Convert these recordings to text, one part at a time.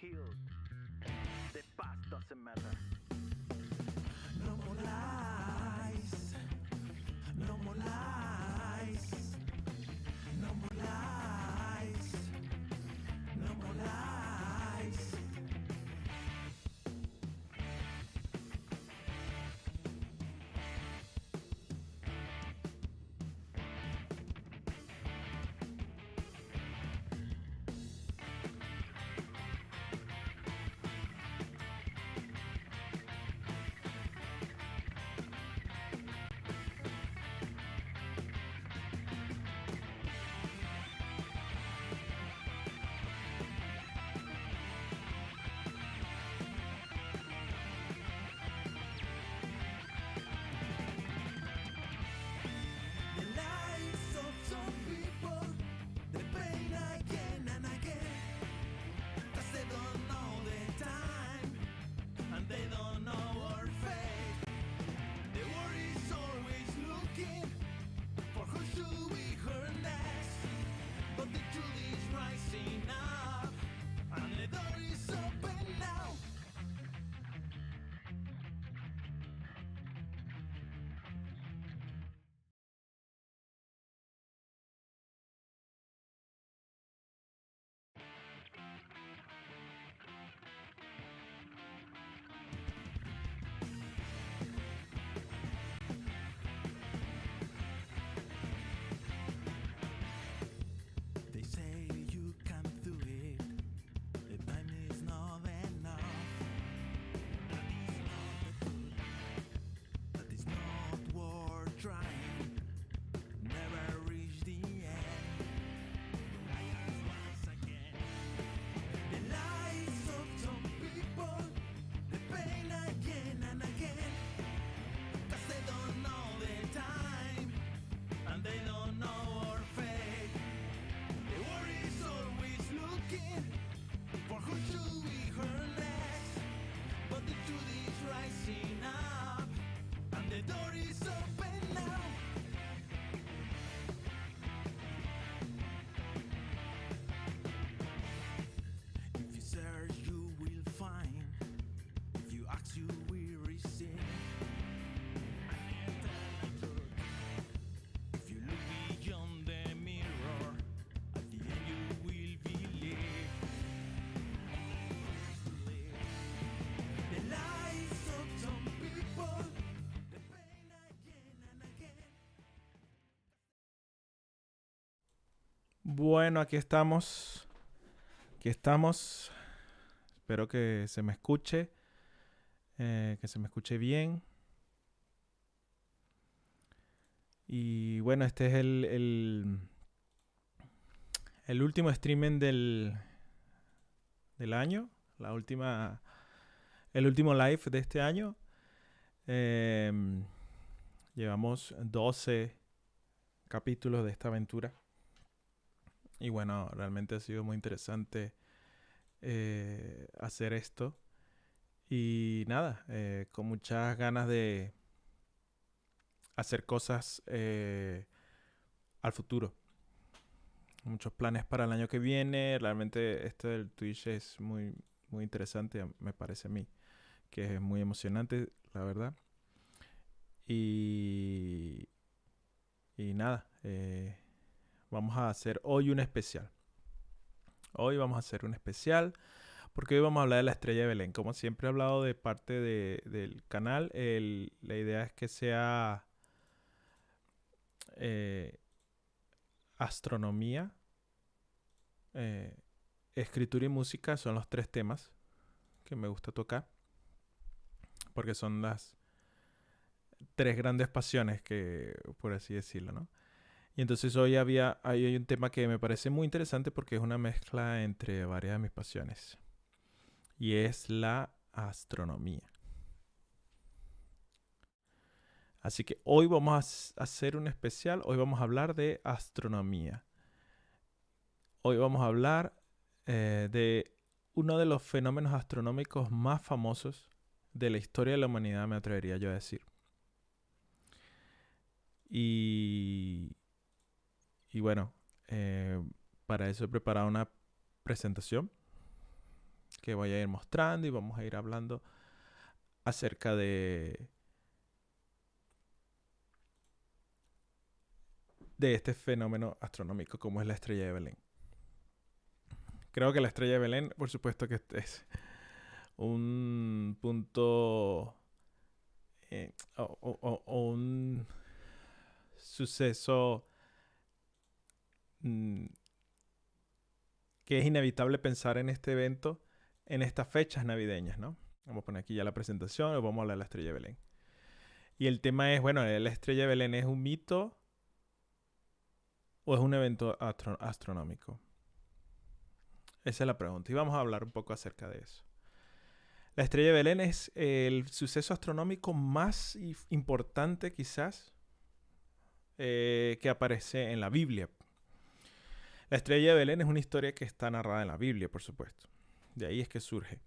killed. The past doesn't matter. No more lies. No more lies. No more lies. No more lies. The lives of some people, they pain again and again. 'Cause they don't know the time, and they don't know our fate. The world is always looking for who should we hurt next. But the truth is rising up, and the door is open now. They say you can't do it. The time is not enough. That is not the truth. That is not worth trying. Never reach the end. Liars once again. The lies of some people, the pain again and again. 'Cause they don't know the time, and they don't know our fate. The world is always looking for who should we hurt next. But the truth is rising up, and the door is open now. If you search, you will find. If you ask, you will receive. And you tell the truth. If you look beyond the mirror, at the end you will believe. The lies of some people, the pain again and again. Bueno, aquí estamos. Aquí estamos. Espero que se me escuche. Que se me escuche bien. Y bueno, este es el último streaming del año. El último live de este año. Llevamos 12 capítulos de esta aventura. Y bueno, realmente ha sido muy interesante hacer esto. Y nada, con muchas ganas de hacer cosas al futuro. Muchos planes para el año que viene. Realmente esto del Twitch es muy, muy interesante, me parece a mí. Que es muy emocionante, la verdad. Y nada, vamos a hacer hoy un especial. Hoy vamos a hacer un especial porque hoy vamos a hablar de la estrella de Belén. Como siempre he hablado de parte del canal, la idea es que sea astronomía, escritura y música son los 3 temas que me gusta tocar. Porque son las 3 grandes pasiones que, por así decirlo, ¿no? Y entonces hoy hay un tema que me parece muy interesante porque es una mezcla entre varias de mis pasiones. Y es la astronomía. Así que hoy vamos a hacer un especial. Hoy vamos a hablar de astronomía. Hoy vamos a hablar de uno de los fenómenos astronómicos más famosos de la historia de la humanidad, me atrevería yo a decir. Y bueno, para eso he preparado una presentación que voy a ir mostrando y vamos a ir hablando acerca de este fenómeno astronómico como es la estrella de Belén. Creo que la estrella de Belén, por supuesto que es un punto o un suceso que es inevitable pensar en este evento en estas fechas navideñas, ¿no? Vamos a poner aquí ya la presentación, vamos a hablar de la estrella de Belén. Y el tema es, bueno, ¿la estrella de Belén es un mito o es un evento astronómico? Esa es la pregunta y vamos a hablar un poco acerca de eso. La estrella de Belén es el suceso astronómico más importante quizás que aparece en la Biblia. La estrella de Belén es una historia que está narrada en la Biblia, por supuesto. De ahí es que surge.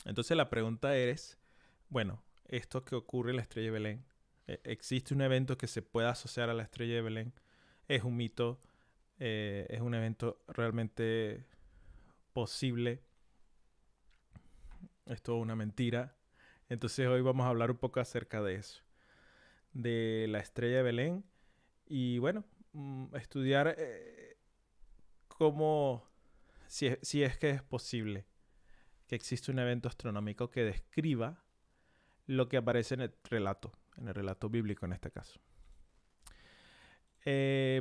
Entonces la pregunta es, bueno, esto que ocurre en la estrella de Belén, ¿existe un evento que se pueda asociar a la estrella de Belén? ¿Es un mito? ¿Es un evento realmente posible? ¿Es toda una mentira? Entonces hoy vamos a hablar un poco acerca de eso, de la estrella de Belén y bueno, estudiar cómo, si es que es posible que existe un evento astronómico que describa lo que aparece en el relato bíblico en este caso.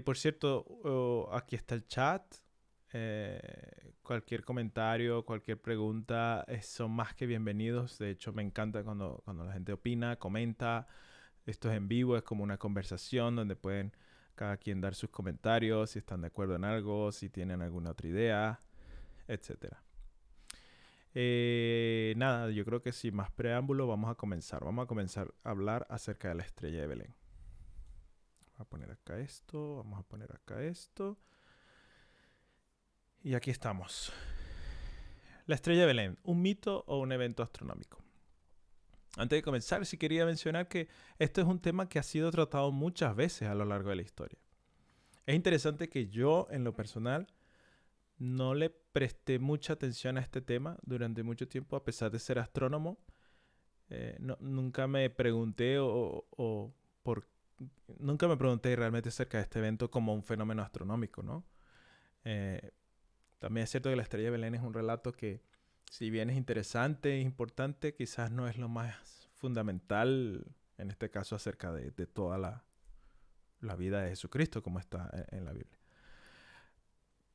Por cierto, aquí está el chat. Cualquier comentario, cualquier pregunta son más que bienvenidos. De hecho, me encanta cuando la gente opina, comenta. Esto es en vivo, es como una conversación donde pueden cada quien dar sus comentarios, si están de acuerdo en algo, si tienen alguna otra idea, etcétera. Nada, yo creo que sin más preámbulo vamos a comenzar. Vamos a comenzar a hablar acerca de la estrella de Belén. Vamos a poner acá esto, vamos a poner acá esto. Y aquí estamos. La estrella de Belén, ¿un mito o un evento astronómico? Antes de comenzar, sí quería mencionar que esto es un tema que ha sido tratado muchas veces a lo largo de la historia. Es interesante que yo, en lo personal, no le presté mucha atención a este tema durante mucho tiempo, a pesar de ser astrónomo. Nunca me pregunté nunca me pregunté realmente acerca de este evento como un fenómeno astronómico, ¿no? También es cierto que la estrella de Belén es un relato que, si bien es interesante e importante, quizás no es lo más fundamental, en este caso, acerca de toda la vida de Jesucristo, como está en la Biblia.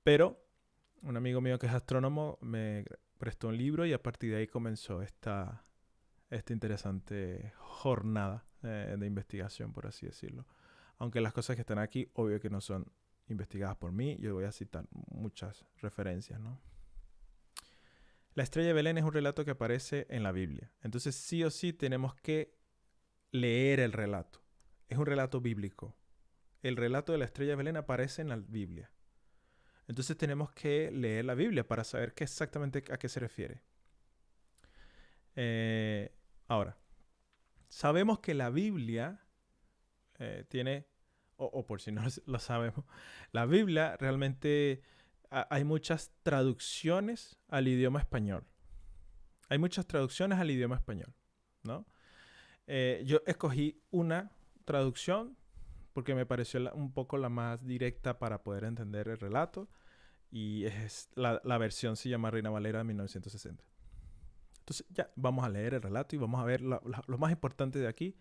Pero un amigo mío que es astrónomo me prestó un libro y a partir de ahí comenzó esta interesante jornada de investigación, por así decirlo. Aunque las cosas que están aquí, obvio que no son investigadas por mí, yo voy a citar muchas referencias, ¿no? La estrella de Belén es un relato que aparece en la Biblia. Entonces sí o sí tenemos que leer el relato. Es un relato bíblico. El relato de la estrella de Belén aparece en la Biblia. Entonces tenemos que leer la Biblia para saber exactamente a qué se refiere. Ahora, sabemos que la Biblia tiene, o por si no lo sabemos, la Biblia realmente hay muchas traducciones al idioma español. Hay muchas traducciones al idioma español, ¿no? Yo escogí una traducción porque me pareció un poco la más directa para poder entender el relato. Y la versión se llama Reina Valera de 1960. Entonces ya vamos a leer el relato y vamos a ver lo más importante de aquí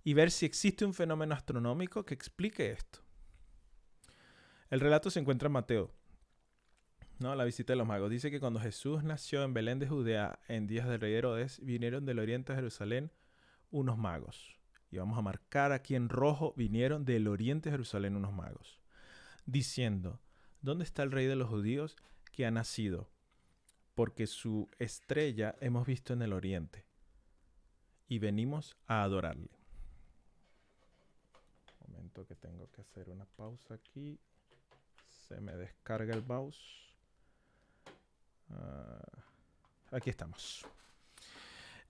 y ver si existe un fenómeno astronómico que explique esto. El relato se encuentra en Mateo, ¿no? La visita de los magos. Dice que cuando Jesús nació en Belén de Judea en días del rey Herodes, vinieron del oriente a Jerusalén unos magos. Y vamos a marcar aquí en rojo, vinieron del oriente a Jerusalén unos magos, diciendo: ¿dónde está el rey de los judíos que ha nacido? Porque su estrella hemos visto en el oriente y venimos a adorarle. Un momento que tengo que hacer una pausa aquí. Se me descarga el mouse. Aquí estamos.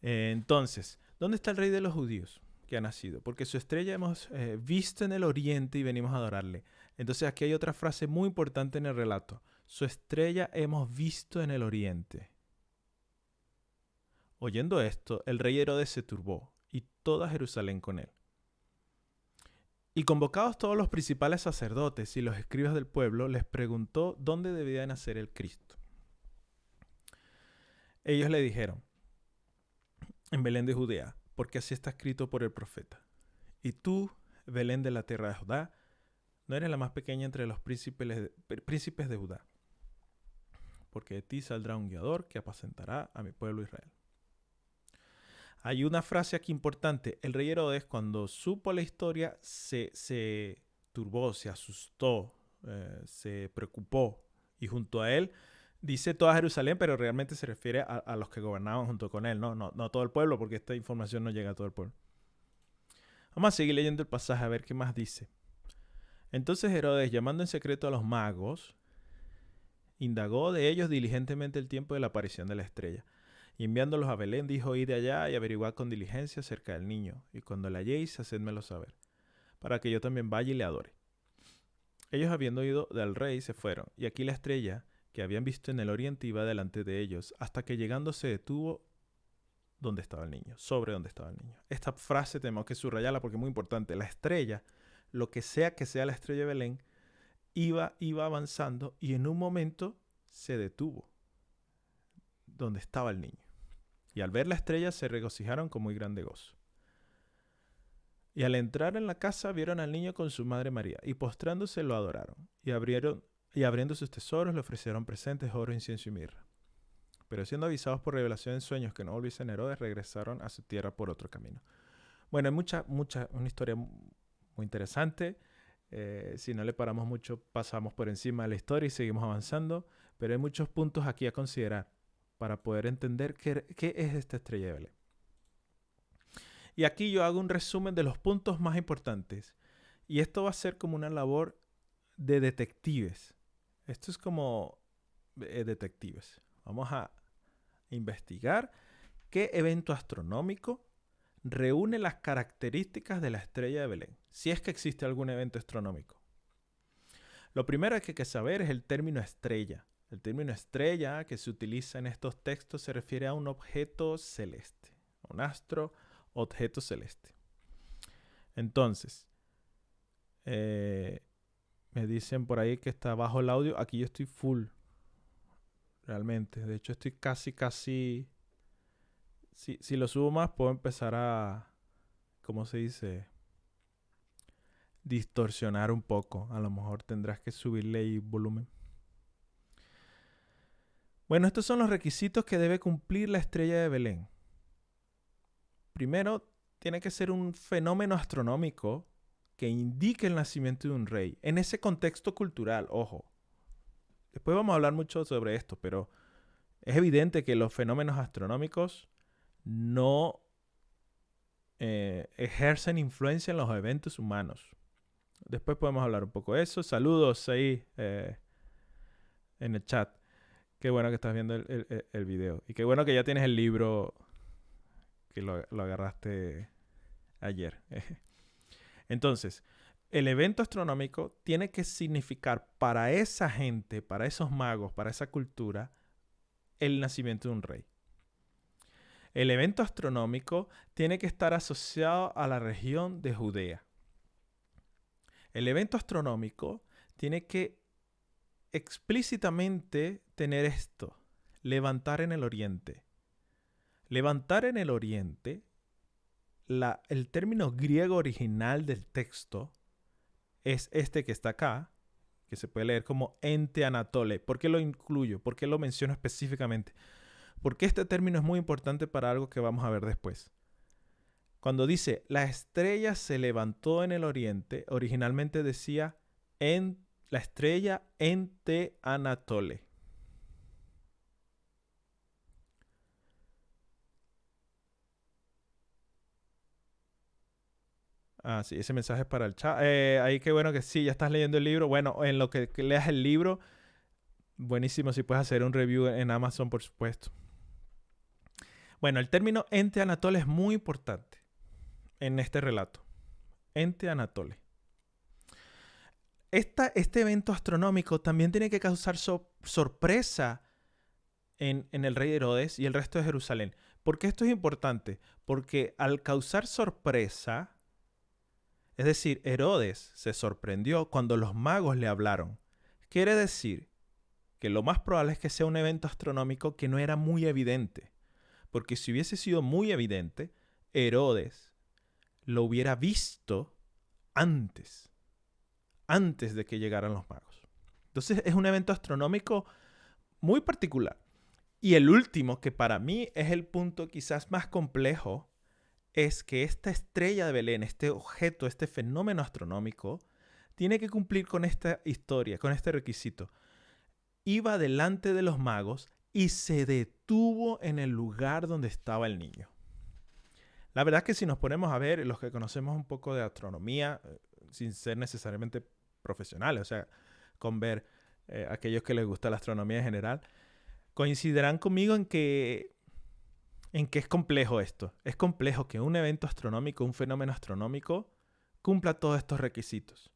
Entonces, ¿dónde está el rey de los judíos que ha nacido? Porque su estrella hemos visto en el oriente y venimos a adorarle. Entonces aquí hay otra frase muy importante en el relato. Su estrella hemos visto en el oriente Oyendo esto, el rey Herodes se turbó, y toda Jerusalén con él. Y convocados todos los principales sacerdotes y los escribas del pueblo, les preguntó dónde debía nacer el Cristo. Ellos le dijeron: en Belén de Judea, porque así está escrito por el profeta. Y tú, Belén de la tierra de Judá, no eres la más pequeña entre los príncipes de Judá, porque de ti saldrá un guiador que apacentará a mi pueblo Israel. Hay una frase aquí importante. El rey Herodes, cuando supo la historia, se turbó, se asustó, se preocupó. Y junto a él dice toda Jerusalén, pero realmente se refiere a los que gobernaban junto con él, no a todo el pueblo, porque esta información no llega a todo el pueblo. Vamos a seguir leyendo el pasaje a ver qué más dice. Entonces Herodes, llamando en secreto a los magos, indagó de ellos diligentemente el tiempo de la aparición de la estrella. Y enviándolos a Belén, dijo: id allá y averiguad con diligencia acerca del niño, y cuando la halléis, hacedmelo saber, para que yo también vaya y le adore. Ellos, habiendo oído del rey, se fueron, y aquí la estrella que habían visto en el oriente iba delante de ellos, hasta que llegando se detuvo donde estaba el niño, sobre donde estaba el niño. Esta frase tenemos que subrayarla porque es muy importante. La estrella, lo que sea la estrella de Belén, iba avanzando y en un momento se detuvo donde estaba el niño. Y al ver la estrella se regocijaron con muy grande gozo. Y al entrar en la casa vieron al niño con su madre María, y postrándose lo adoraron. Y abriendo sus tesoros le ofrecieron presentes, oro, incienso y mirra. Pero siendo avisados por revelación en sueños que no volviesen a Herodes, regresaron a su tierra por otro camino. Bueno, hay una historia muy interesante. Si no le paramos mucho, pasamos por encima de la historia y seguimos avanzando. Pero hay muchos puntos aquí a considerar para poder entender qué es esta estrella de Belén. Y aquí yo hago un resumen de los puntos más importantes. Y esto va a ser como una labor de detectives. Esto es como detectives. Vamos a investigar qué evento astronómico reúne las características de la estrella de Belén, si es que existe algún evento astronómico. Lo primero que hay que saber es el término estrella. El término estrella que se utiliza en estos textos se refiere a un objeto celeste, un astro, objeto celeste. Entonces, me dicen por ahí que está bajo el audio. Aquí yo estoy full, realmente. De hecho, estoy casi. Si lo subo más, puedo empezar a, ¿cómo se dice? Distorsionar un poco. A lo mejor tendrás que subirle el volumen. Bueno, estos son los requisitos que debe cumplir la estrella de Belén. Primero, tiene que ser un fenómeno astronómico que indique el nacimiento de un rey. En ese contexto cultural, ojo. Después vamos a hablar mucho sobre esto, pero es evidente que los fenómenos astronómicos no ejercen influencia en los eventos humanos. Después podemos hablar un poco de eso. Saludos ahí en el chat. Qué bueno que estás viendo el video. Y qué bueno que ya tienes el libro que lo agarraste ayer. Entonces, el evento astronómico tiene que significar para esa gente, para esos magos, para esa cultura, el nacimiento de un rey. El evento astronómico tiene que estar asociado a la región de Judea. El evento astronómico tiene que explícitamente tener esto: levantar en el oriente. Levantar en el oriente, el término griego original del texto es este que está acá, que se puede leer como ente anatole. ¿Por qué lo incluyo? ¿Por qué lo menciono específicamente? Porque este término es muy importante para algo que vamos a ver después. Cuando dice la estrella se levantó en el oriente, originalmente decía la estrella ente anatole. Ah, sí, ese mensaje es para el chat. Ahí qué bueno que sí, ya estás leyendo el libro. Bueno, en lo que leas el libro, buenísimo si puedes hacer un review en Amazon, por supuesto. Bueno, el término ente anatole es muy importante en este relato. Ente anatole. Este evento astronómico también tiene que causar sorpresa en el rey Herodes y el resto de Jerusalén. ¿Por qué esto es importante? Porque al causar sorpresa, es decir, Herodes se sorprendió cuando los magos le hablaron. Quiere decir que lo más probable es que sea un evento astronómico que no era muy evidente. Porque si hubiese sido muy evidente, Herodes lo hubiera visto antes de que llegaran los magos. Entonces es un evento astronómico muy particular. Y el último, que para mí es el punto quizás más complejo, es que esta estrella de Belén, este objeto, este fenómeno astronómico, tiene que cumplir con esta historia, con este requisito. Iba delante de los magos y se detuvo en el lugar donde estaba el niño. La verdad es que si nos ponemos a ver, los que conocemos un poco de astronomía, sin ser necesariamente profesionales, o sea, con ver aquellos que les gusta la astronomía en general, coincidirán conmigo en que es complejo esto. Es complejo que un evento astronómico, un fenómeno astronómico, cumpla todos estos requisitos.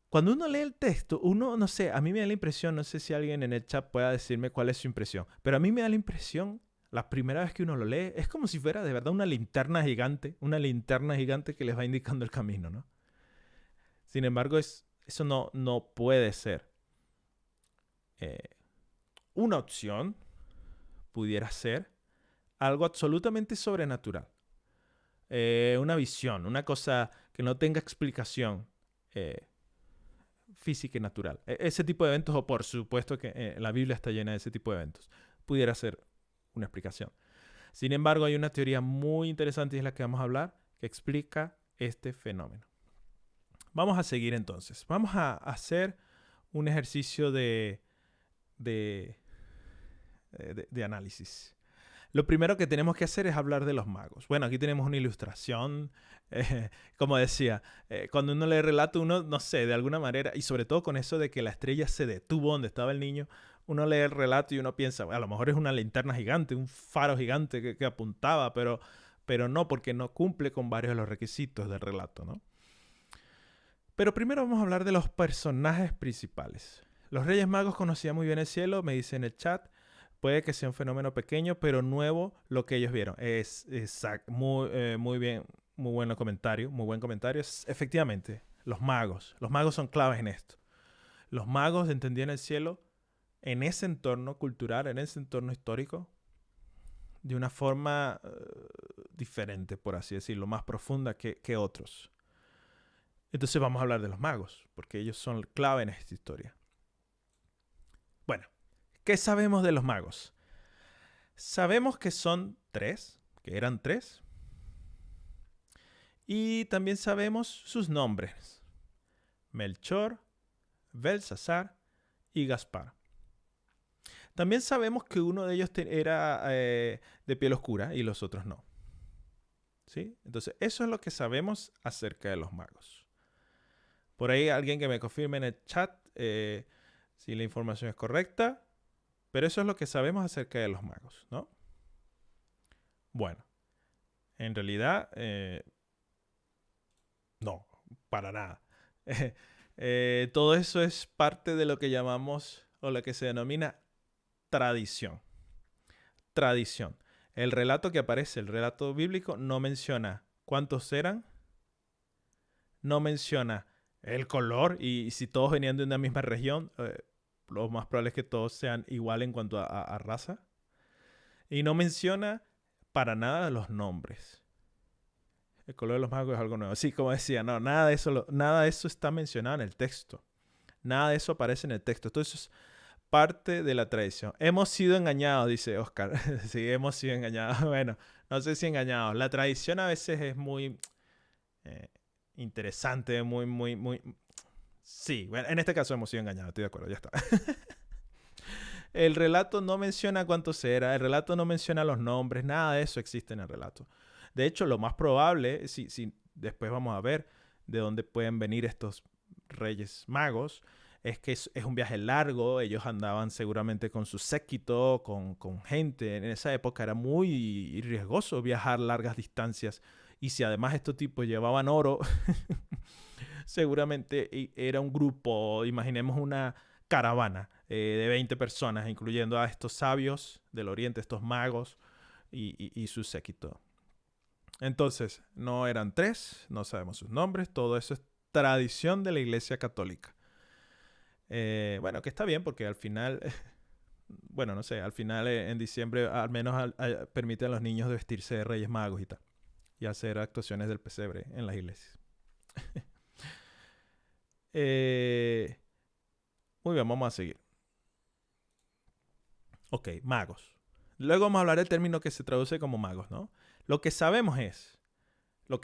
Cuando uno lee el texto, uno, no sé, a mí me da la impresión, no sé si alguien en el chat pueda decirme cuál es su impresión, pero a mí me da la impresión, la primera vez que uno lo lee, es como si fuera de verdad una linterna gigante que les va indicando el camino, ¿no? Sin embargo, eso no puede ser. Una opción pudiera ser algo absolutamente sobrenatural. Una visión, una cosa que no tenga explicación física y natural. Ese tipo de eventos, o por supuesto que la Biblia está llena de ese tipo de eventos, pudiera ser una explicación. Sin embargo, hay una teoría muy interesante y es la que vamos a hablar, que explica este fenómeno. Vamos a seguir entonces. Vamos a hacer un ejercicio de análisis. Lo primero que tenemos que hacer es hablar de los magos. Bueno, aquí tenemos una ilustración. Como decía, cuando uno lee el relato, uno, no sé, de alguna manera, y sobre todo con eso de que la estrella se detuvo donde estaba el niño, uno lee el relato y uno piensa, bueno, a lo mejor es una linterna gigante, un faro gigante que apuntaba, pero no, porque no cumple con varios de los requisitos del relato, ¿no? Pero primero vamos a hablar de los personajes principales. Los Reyes Magos conocían muy bien el cielo, me dice en el chat. Puede que sea un fenómeno pequeño, pero nuevo lo que ellos vieron. Es muy bien, muy buen comentario. Efectivamente, los magos son claves en esto. Los magos entendían el cielo en ese entorno cultural, en ese entorno histórico, de una forma diferente, por así decirlo, más profunda que otros. Entonces vamos a hablar de los magos, porque ellos son clave en esta historia. Bueno, ¿qué sabemos de los magos? Sabemos que son que eran tres. Y también sabemos sus nombres: Melchor, Belsasar y Gaspar. También sabemos que uno de ellos era de piel oscura y los otros no. ¿Sí? Entonces, eso es lo que sabemos acerca de los magos. Por ahí alguien que me confirme en el chat si la información es correcta. Pero eso es lo que sabemos acerca de los magos, ¿no? Bueno, en realidad, no, para nada. Todo eso es parte de lo que llamamos, o lo que se denomina tradición. Tradición. El relato que aparece, el relato bíblico, no menciona cuántos eran, no menciona el color y si todos venían de una misma región. Lo más probable es que todos sean igual en cuanto a raza. Y no menciona para nada los nombres. El color de los magos es algo nuevo. Sí, como decía, no, nada de eso está mencionado en el texto. Nada de eso aparece en el texto. Entonces es parte de la tradición. Hemos sido engañados, dice Oscar. Sí, hemos sido engañados. Bueno, no sé si engañados. La tradición a veces es muy interesante, muy... Sí, bueno, en este caso hemos sido engañados, estoy de acuerdo, ya está. El relato no menciona cuántos era, el relato no menciona los nombres, nada de eso existe en el relato. De hecho, lo más probable, si después vamos a ver de dónde pueden venir estos Reyes Magos, es que es un viaje largo, ellos andaban seguramente con su séquito, con gente. En esa época era muy riesgoso viajar largas distancias, y si además estos tipos llevaban oro... Seguramente era un grupo, imaginemos una caravana de 20 personas, incluyendo a estos sabios del oriente, estos magos, y su séquito. Entonces, no eran 3, no sabemos sus nombres, todo eso es tradición de la Iglesia Católica. Bueno, que está bien porque al final, bueno, no sé, al final en diciembre al menos permite a los niños vestirse de Reyes Magos y tal, y hacer actuaciones del pesebre en las iglesias. Muy bien, vamos a seguir. Ok, magos. Luego vamos a hablar del término que se traduce como magos, ¿no? Lo que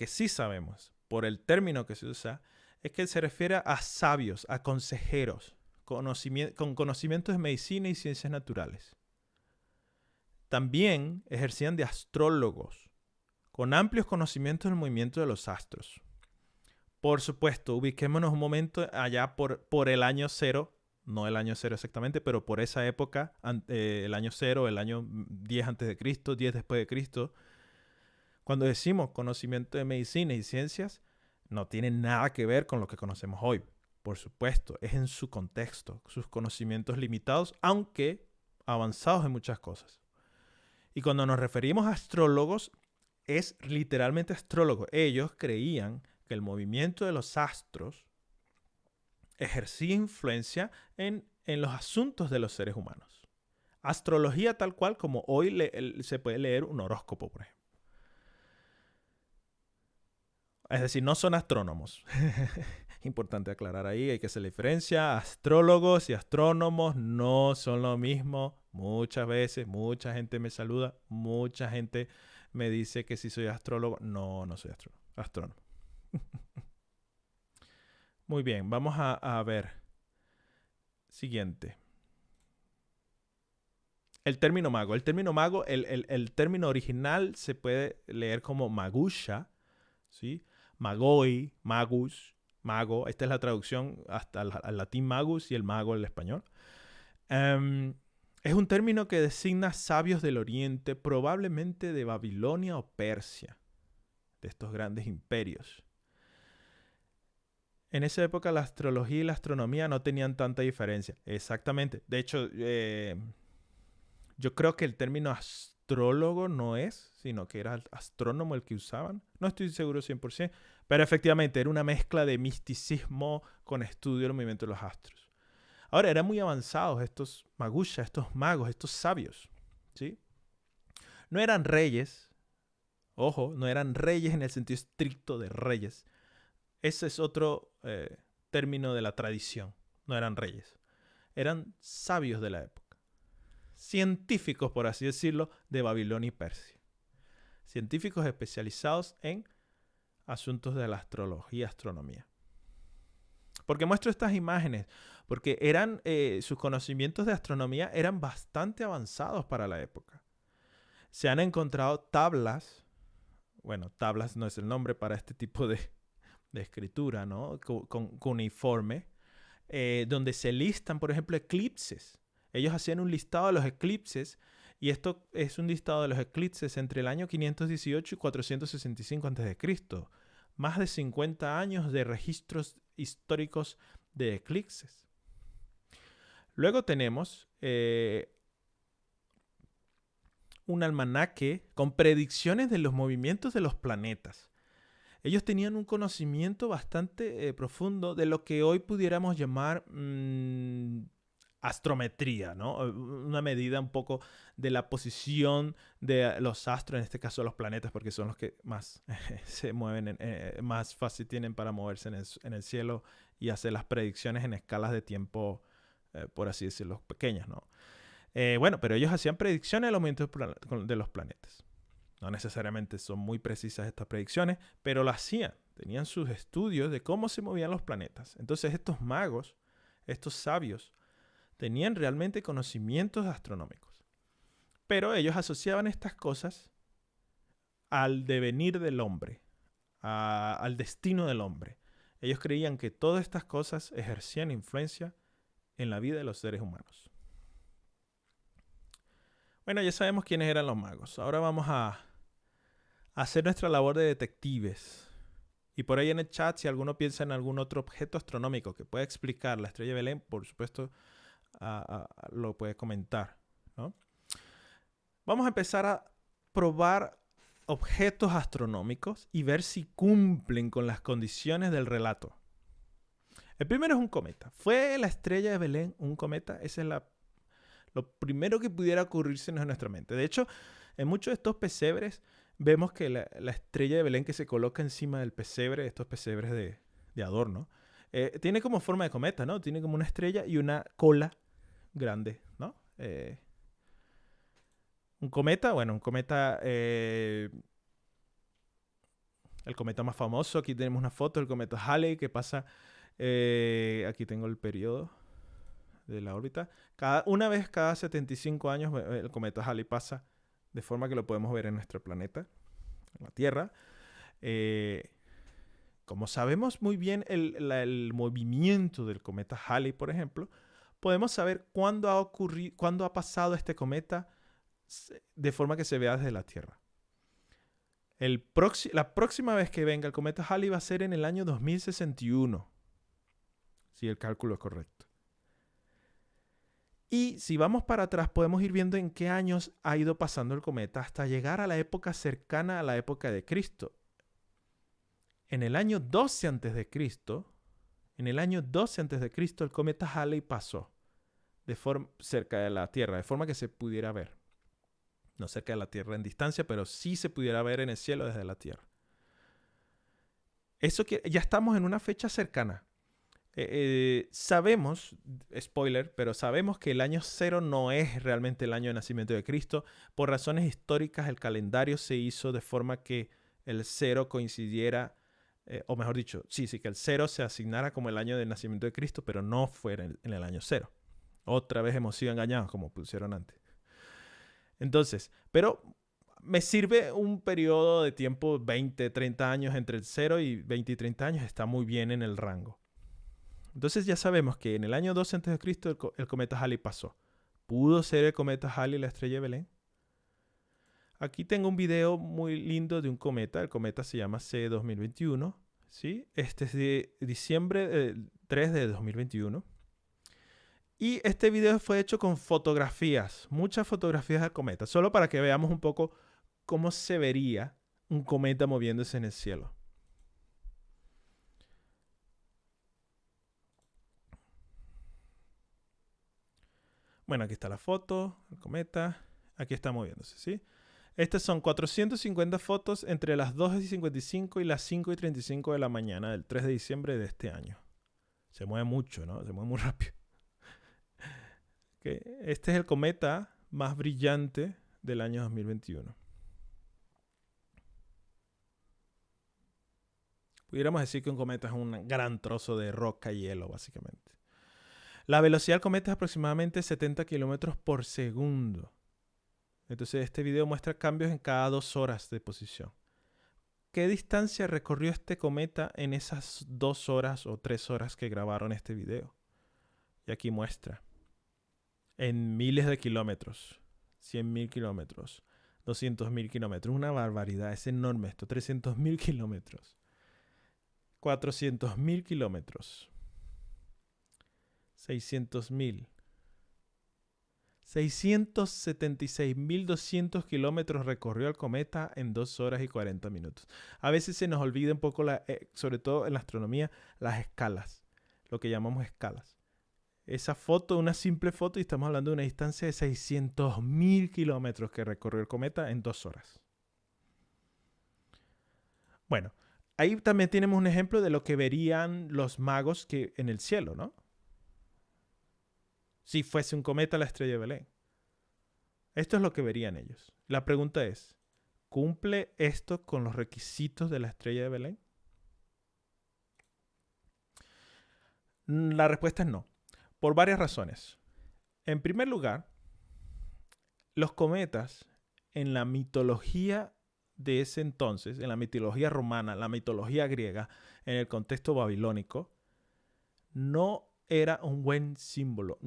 sí sabemos, por el término que se usa, es que se refiere a sabios, a consejeros, con conocimientos de medicina y ciencias naturales. También ejercían de astrólogos, con amplios conocimientos del movimiento de los astros. Por supuesto, ubiquémonos un momento allá por el año 0, no el año 0 exactamente, pero por esa época, el año 0, el año 10 antes de Cristo, 10 después de Cristo. Cuando decimos conocimiento de medicina y ciencias, no tiene nada que ver con lo que conocemos hoy. Por supuesto, es en su contexto, sus conocimientos limitados, aunque avanzados en muchas cosas. Y cuando nos referimos a astrólogos, es literalmente astrólogos. Ellos creían que el movimiento de los astros ejercía influencia en los asuntos de los seres humanos. Astrología tal cual como hoy se puede leer un horóscopo, por ejemplo. Es decir, no son astrónomos. Importante aclarar ahí, hay que hacer la diferencia. Astrólogos y astrónomos no son lo mismo. Muchas veces, mucha gente me saluda, mucha gente me dice que si soy astrólogo. No, no soy astrónomo. Muy bien, vamos a ver. Siguiente. El término mago. El término mago, el término original se puede leer como magusha, ¿sí? Magoi, magus, mago. Esta es la traducción hasta al latín magus y el mago el español. Es un término que designa sabios del oriente, probablemente de Babilonia o Persia, de estos grandes imperios. En esa época la astrología y la astronomía no tenían tanta diferencia. Exactamente. De hecho, yo creo que el término astrólogo no es, sino que era el astrónomo el que usaban. No estoy seguro 100%, pero efectivamente era una mezcla de misticismo con estudio del movimiento de los astros. Ahora, eran muy avanzados estos magusha, estos magos, estos sabios, ¿sí? No eran reyes, ojo, no eran reyes en el sentido estricto de reyes. Ese es otro término de la tradición. No eran reyes. Eran sabios de la época. Científicos, por así decirlo, de Babilonia y Persia. Científicos especializados en asuntos de la astrología y astronomía. ¿Por qué muestro estas imágenes? Porque sus conocimientos de astronomía eran bastante avanzados para la época. Se han encontrado tablas, bueno, tablas no es el nombre para este tipo de escritura, ¿no? Con cuneiforme, donde se listan, por ejemplo, eclipses. Ellos hacían un listado de los eclipses, y esto es un listado de los eclipses entre el año 518 y 465 a.C. Más de 50 años de registros históricos de eclipses. Luego tenemos un almanaque con predicciones de los movimientos de los planetas. Ellos tenían un conocimiento bastante profundo de lo que hoy pudiéramos llamar astrometría, ¿no? Una medida un poco de la posición de los astros, en este caso los planetas, porque son los que más se mueven, más fácil tienen para moverse en el cielo y hacer las predicciones en escalas de tiempo, por así decirlo, pequeñas, ¿no? Bueno, pero ellos hacían predicciones de los movimientos de los planetas. No necesariamente son muy precisas estas predicciones, pero lo hacían. Tenían sus estudios de cómo se movían los planetas. Entonces estos magos, estos sabios, tenían realmente conocimientos astronómicos. Pero ellos asociaban estas cosas al devenir del hombre, al destino del hombre. Ellos creían que todas estas cosas ejercían influencia en la vida de los seres humanos. Bueno, ya sabemos quiénes eran los magos. Ahora vamos a hacer nuestra labor de detectives. Y por ahí en el chat, si alguno piensa en algún otro objeto astronómico que pueda explicar la estrella de Belén, por supuesto, lo puede comentar, ¿no? Vamos a empezar probar objetos astronómicos y ver si cumplen con las condiciones del relato. El primero es un cometa. ¿Fue la estrella de Belén un cometa? Ese es lo primero que pudiera ocurrirse en nuestra mente. De hecho, en muchos de estos pesebres vemos que la estrella de Belén que se coloca encima del pesebre, estos pesebres de adorno, tiene como forma de cometa, ¿no? Tiene como una estrella y una cola grande, ¿no? Un cometa, el cometa más famoso, aquí tenemos una foto del cometa Halley que pasa, aquí tengo el periodo de la órbita. Una vez cada 75 años el cometa Halley pasa de forma que lo podemos ver en nuestro planeta, en la Tierra. Como sabemos muy bien el movimiento del cometa Halley, por ejemplo, podemos saber cuándo ha pasado este cometa de forma que se vea desde la Tierra. La próxima vez que venga el cometa Halley va a ser en el año 2061, si el cálculo es correcto. Y si vamos para atrás, podemos ir viendo en qué años ha ido pasando el cometa hasta llegar a la época cercana a la época de Cristo. En el año 12 a.C., el cometa Halley pasó cerca de la Tierra, de forma que se pudiera ver. No cerca de la Tierra en distancia, pero sí se pudiera ver en el cielo desde la Tierra. Ya estamos en una fecha cercana. Sabemos, spoiler, pero sabemos que el año 0 no es realmente el año de nacimiento de Cristo. Por razones históricas, el calendario se hizo de forma que el 0 coincidiera, o mejor dicho, que el 0 se asignara como el año de nacimiento de Cristo, pero no fuera en el año 0. Otra vez hemos sido engañados, como pusieron antes. Entonces, pero me sirve un periodo de tiempo 20, 30 años entre el 0 y 20 y 30 años, está muy bien en el rango. Entonces ya sabemos que en el año 12 a.C. el cometa Halley pasó. ¿Pudo ser el cometa Halley la estrella de Belén? Aquí tengo un video muy lindo de un cometa. El cometa se llama C2021. ¿Sí? Este es de diciembre 3 de 2021. Y este video fue hecho con fotografías, muchas fotografías del cometa, solo para que veamos un poco cómo se vería un cometa moviéndose en el cielo. Bueno, aquí está la foto, el cometa, aquí está moviéndose, ¿sí? Estas son 450 fotos entre las 2:55 y las 5:35 de la mañana del 3 de diciembre de este año. Se mueve mucho, ¿no? Se mueve muy rápido. Okay. Este es el cometa más brillante del año 2021. Pudiéramos decir que un cometa es un gran trozo de roca y hielo, básicamente. La velocidad del cometa es aproximadamente 70 kilómetros por segundo. Entonces este video muestra cambios en cada 2 horas de posición. ¿Qué distancia recorrió este cometa en esas 2 horas o 3 horas que grabaron este video? Y aquí muestra. En miles de kilómetros, 100.000 kilómetros, 200.000 kilómetros. Una barbaridad, es enorme esto. 300.000 kilómetros, 400.000 kilómetros, 600.000, 676.200 kilómetros recorrió el cometa en 2 horas y 40 minutos. A veces se nos olvida un poco, sobre todo en la astronomía, las escalas, lo que llamamos escalas. Esa foto, una simple foto, y estamos hablando de una distancia de 600.000 kilómetros que recorrió el cometa en 2 horas. Bueno, ahí también tenemos un ejemplo de lo que verían los magos en el cielo, ¿no? Si fuese un cometa la estrella de Belén. Esto es lo que verían ellos. La pregunta es, ¿cumple esto con los requisitos de la estrella de Belén? La respuesta es no. Por varias razones. En primer lugar, los cometas en la mitología de ese entonces, en la mitología romana, la mitología griega, en el contexto babilónico, no era un buen símbolo,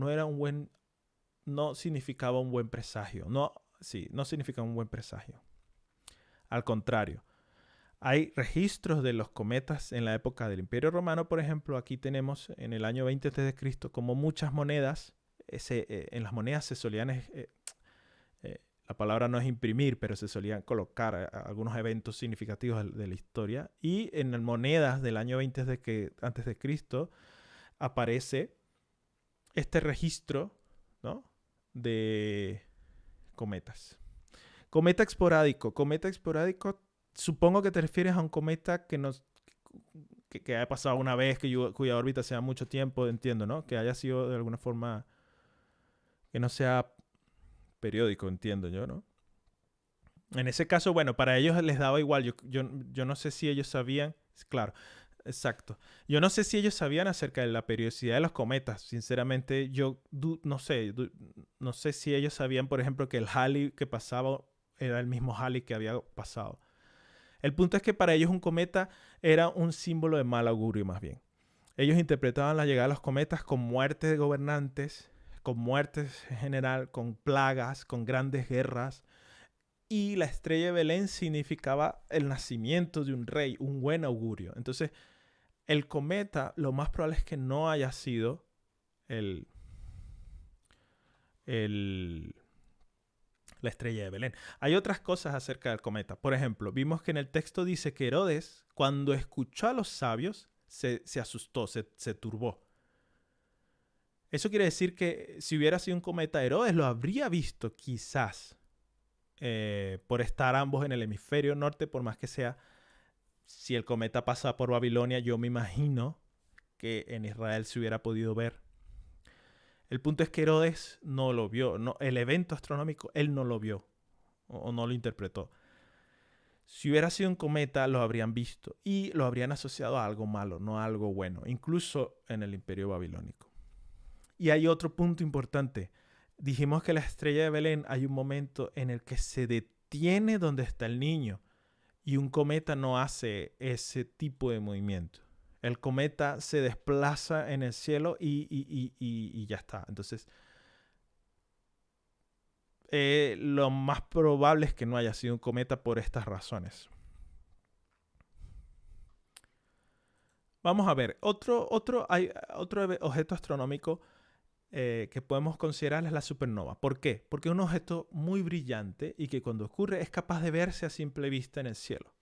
no significaba un buen presagio. No significaba un buen presagio. Al contrario, hay registros de los cometas en la época del Imperio Romano, por ejemplo. Aquí tenemos en el año 20 a.C. como muchas monedas, en las monedas se solían, la palabra no es imprimir, pero se solían colocar algunos eventos significativos de la historia. Y en las monedas del año 20 antes de Cristo aparece este registro, ¿no?, de cometas. Cometa esporádico. Cometa esporádico, supongo que te refieres a un cometa que haya pasado una vez, cuya órbita sea mucho tiempo, entiendo, ¿no? Que haya sido de alguna forma, que no sea periódico, entiendo yo, ¿no? En ese caso, bueno, para ellos les daba igual. Yo no sé si ellos sabían, claro, exacto. Yo no sé si ellos sabían acerca de la periodicidad de los cometas. Sinceramente, no sé si ellos sabían, por ejemplo, que el Halley que pasaba era el mismo Halley que había pasado. El punto es que para ellos un cometa era un símbolo de mal augurio, más bien. Ellos interpretaban la llegada de los cometas con muertes de gobernantes, con muertes en general, con plagas, con grandes guerras. Y la estrella de Belén significaba el nacimiento de un rey, un buen augurio. Entonces, el cometa, lo más probable es que no haya sido la estrella de Belén. Hay otras cosas acerca del cometa. Por ejemplo, vimos que en el texto dice que Herodes, cuando escuchó a los sabios, se asustó, se turbó. Eso quiere decir que si hubiera sido un cometa, Herodes lo habría visto quizás, por estar ambos en el hemisferio norte, por más que sea. Si el cometa pasa por Babilonia, yo me imagino que en Israel se hubiera podido ver. El punto es que Herodes no lo vio. No, el evento astronómico, él no lo vio o no lo interpretó. Si hubiera sido un cometa, lo habrían visto y lo habrían asociado a algo malo, no a algo bueno, incluso en el imperio babilónico. Y hay otro punto importante. Dijimos que la estrella de Belén, hay un momento en el que se detiene donde está el niño. Y un cometa no hace ese tipo de movimiento. El cometa se desplaza en el cielo y ya está. Entonces, lo más probable es que no haya sido un cometa por estas razones. Vamos a ver. Otro objeto astronómico que podemos considerar es la supernova. ¿Por qué? Porque es un objeto muy brillante y que cuando ocurre es capaz de verse a simple vista en el cielo.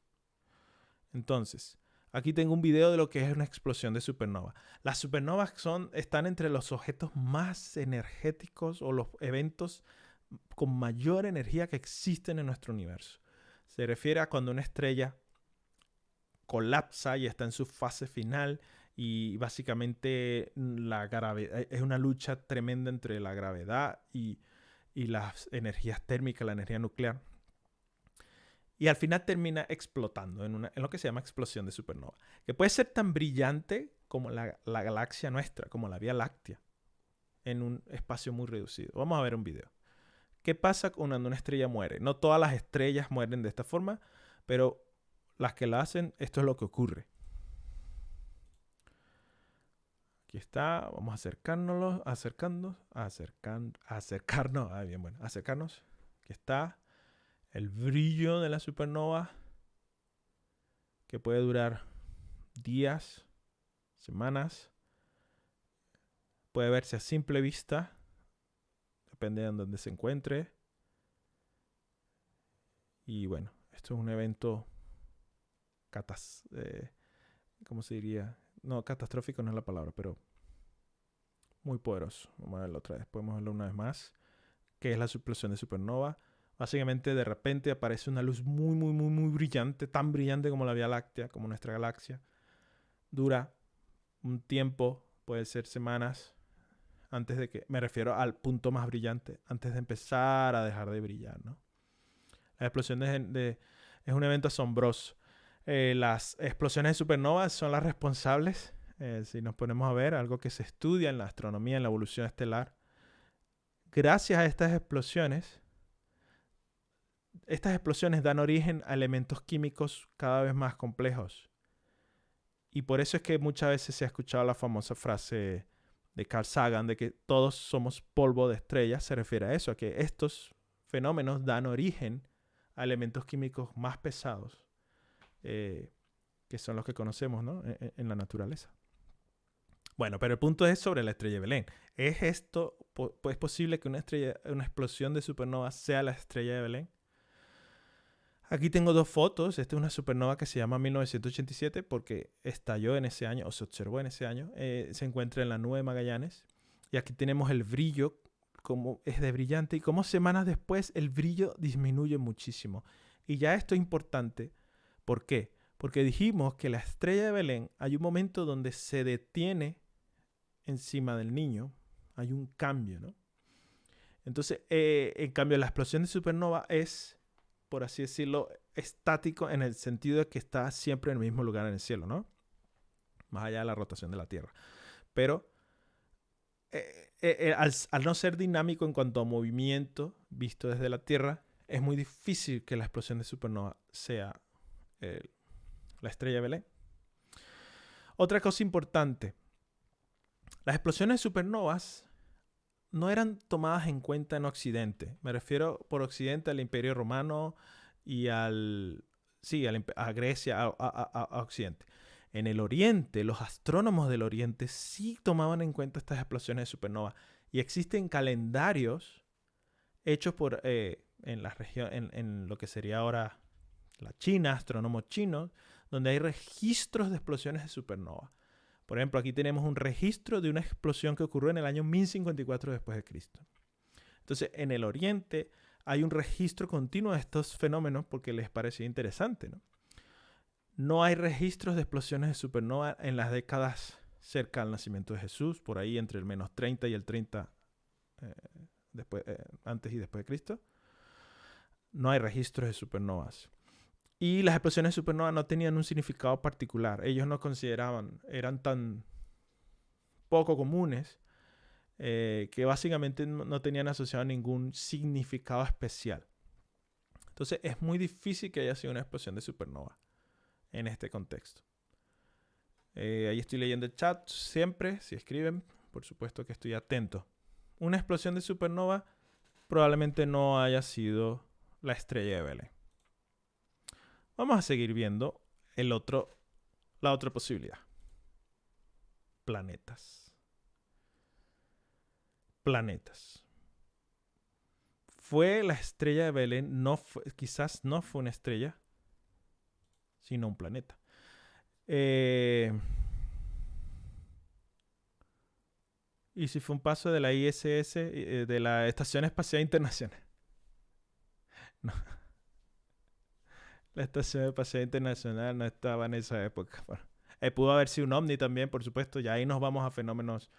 Entonces, aquí tengo un video de lo que es una explosión de supernova. Las supernovas están entre los objetos más energéticos o los eventos con mayor energía que existen en nuestro universo. Se refiere a cuando una estrella colapsa y está en su fase final y básicamente es una lucha tremenda entre la gravedad y las energías térmicas, la energía nuclear. Y al final termina explotando en lo que se llama explosión de supernova, que puede ser tan brillante como la galaxia nuestra, como la Vía Láctea, en un espacio muy reducido. Vamos a ver un video. ¿Qué pasa cuando una estrella muere? No todas las estrellas mueren de esta forma, pero las que la hacen, esto es lo que ocurre. Aquí está, vamos a acercarnos. Aquí está el brillo de la supernova, que puede durar días, semanas. Puede verse a simple vista, depende de dónde se encuentre. Y bueno, esto es un evento ¿cómo se diría? No, catastrófico no es la palabra, pero muy poderoso. Vamos a verlo otra vez. Podemos verlo una vez más. ¿Qué es la explosión de supernova? Básicamente, de repente aparece una luz muy, muy, muy, muy brillante, tan brillante como la Vía Láctea, como nuestra galaxia. Dura un tiempo, puede ser semanas, me refiero al punto más brillante, antes de empezar a dejar de brillar, ¿no? La explosión es un evento asombroso. Las explosiones de supernovas son las responsables, si nos ponemos a ver, algo que se estudia en la astronomía, en la evolución estelar. Gracias a estas explosiones dan origen a elementos químicos cada vez más complejos. Y por eso es que muchas veces se ha escuchado la famosa frase de Carl Sagan de que todos somos polvo de estrellas. Se refiere a eso, a que estos fenómenos dan origen a elementos químicos más pesados, que son los que conocemos, ¿no?, en la naturaleza. Bueno, pero el punto es sobre la estrella de Belén. ¿Es esto, es posible que una explosión de supernova sea la estrella de Belén? Aquí tengo dos fotos. Esta es una supernova que se llama 1987 porque estalló en ese año, o se observó en ese año. Se encuentra en la nube de Magallanes. Y aquí tenemos el brillo, como es de brillante, y como semanas después el brillo disminuye muchísimo. Y ya esto es importante. ¿Por qué? Porque dijimos que la estrella de Belén, hay un momento donde se detiene encima del niño. Hay un cambio, ¿no? Entonces, en cambio, la explosión de supernova es, por así decirlo, estático en el sentido de que está siempre en el mismo lugar en el cielo, ¿no? Más allá de la rotación de la Tierra. Pero al no ser dinámico en cuanto a movimiento visto desde la Tierra, es muy difícil que la explosión de supernova sea la estrella de Belén. Otra cosa importante. Las explosiones de supernovas no eran tomadas en cuenta en Occidente. Me refiero por Occidente al Imperio Romano y a Grecia, a Occidente. En el Oriente, los astrónomos del Oriente sí tomaban en cuenta estas explosiones de supernova. Y existen calendarios hechos por en la región, en lo que sería ahora la China, astrónomos chinos, donde hay registros de explosiones de supernova. Por ejemplo, aquí tenemos un registro de una explosión que ocurrió en el año 1054 después de Cristo. Entonces, en el Oriente hay un registro continuo de estos fenómenos porque les parecía interesante, ¿no? No hay registros de explosiones de supernova en las décadas cerca al nacimiento de Jesús, por ahí entre el menos 30 y el 30 antes y después de Cristo. No hay registros de supernovas. Y las explosiones de supernova no tenían un significado particular. Ellos no consideraban, eran tan poco comunes que básicamente no tenían asociado ningún significado especial. Entonces es muy difícil que haya sido una explosión de supernova en este contexto. Ahí estoy leyendo el chat siempre, si escriben, por supuesto que estoy atento. Una explosión de supernova probablemente no haya sido la estrella de Belén. Vamos a seguir viendo la otra posibilidad. Planetas. Planetas. Fue la estrella de Belén, quizás no fue una estrella, sino un planeta. Y si fue un paso de la ISS, de la Estación Espacial Internacional. No. La Estación Espacial Internacional no estaba en esa época. Bueno, pudo haber sido un ovni también, por supuesto. Ya ahí nos vamos a fenómenos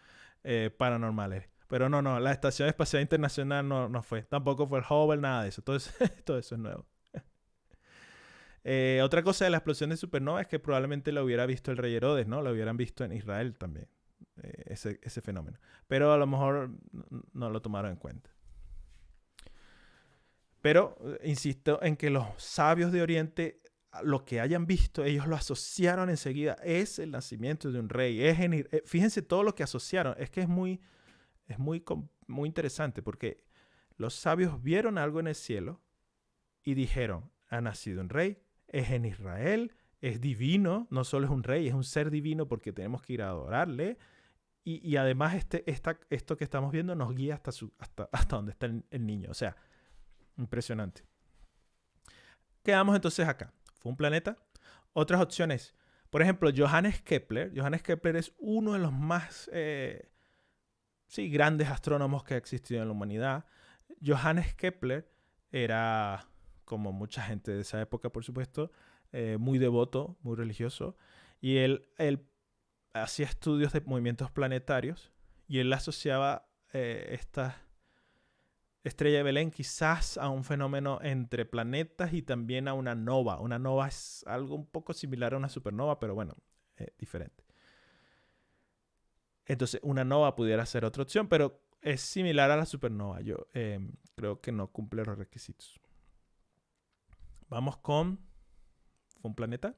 paranormales. Pero no, la Estación Espacial Internacional no fue. Tampoco fue el Hubble, nada de eso. Todo eso es nuevo. Otra cosa de la explosión de supernova es que probablemente lo hubiera visto el rey Herodes, ¿no? Lo hubieran visto en Israel también, ese fenómeno. Pero a lo mejor no lo tomaron en cuenta. Pero insisto en que los sabios de Oriente, lo que hayan visto, ellos lo asociaron enseguida. Es el nacimiento de un rey. Fíjense todo lo que asociaron. Es que es muy interesante porque los sabios vieron algo en el cielo y dijeron, ha nacido un rey, es en Israel, es divino, no solo es un rey, es un ser divino porque tenemos que ir a adorarle. Y además esto que estamos viendo nos guía hasta donde está el niño. O sea, impresionante. Quedamos entonces acá. ¿Fue un planeta? Otras opciones. Por ejemplo, Johannes Kepler. Johannes Kepler es uno de los más grandes astrónomos que ha existido en la humanidad. Johannes Kepler era, como mucha gente de esa época, por supuesto, muy devoto, muy religioso. Y él hacía estudios de movimientos planetarios y él asociaba esta estrella de Belén quizás a un fenómeno entre planetas y también a una nova. Una nova es algo un poco similar a una supernova, pero bueno, diferente. Entonces, una nova pudiera ser otra opción, pero es similar a la supernova. Yo creo que no cumple los requisitos. Vamos con... ¿Fue un planeta?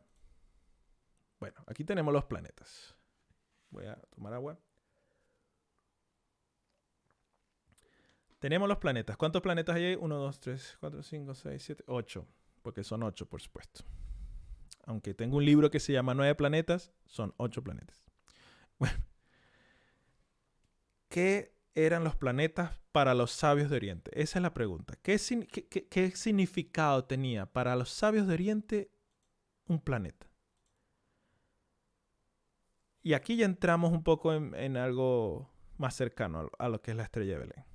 Bueno, aquí tenemos los planetas. Voy a tomar agua. Tenemos los planetas. ¿Cuántos planetas hay ahí? 1, 2, 3, 4, 5, 6, 7, 8. Porque son 8, por supuesto. Aunque tengo un libro que se llama 9 planetas, son 8 planetas. Bueno, ¿qué eran los planetas para los sabios de Oriente? Esa es la pregunta. ¿Qué significado tenía para los sabios de Oriente un planeta? Y aquí ya entramos un poco en algo más cercano a lo que es la estrella de Belén.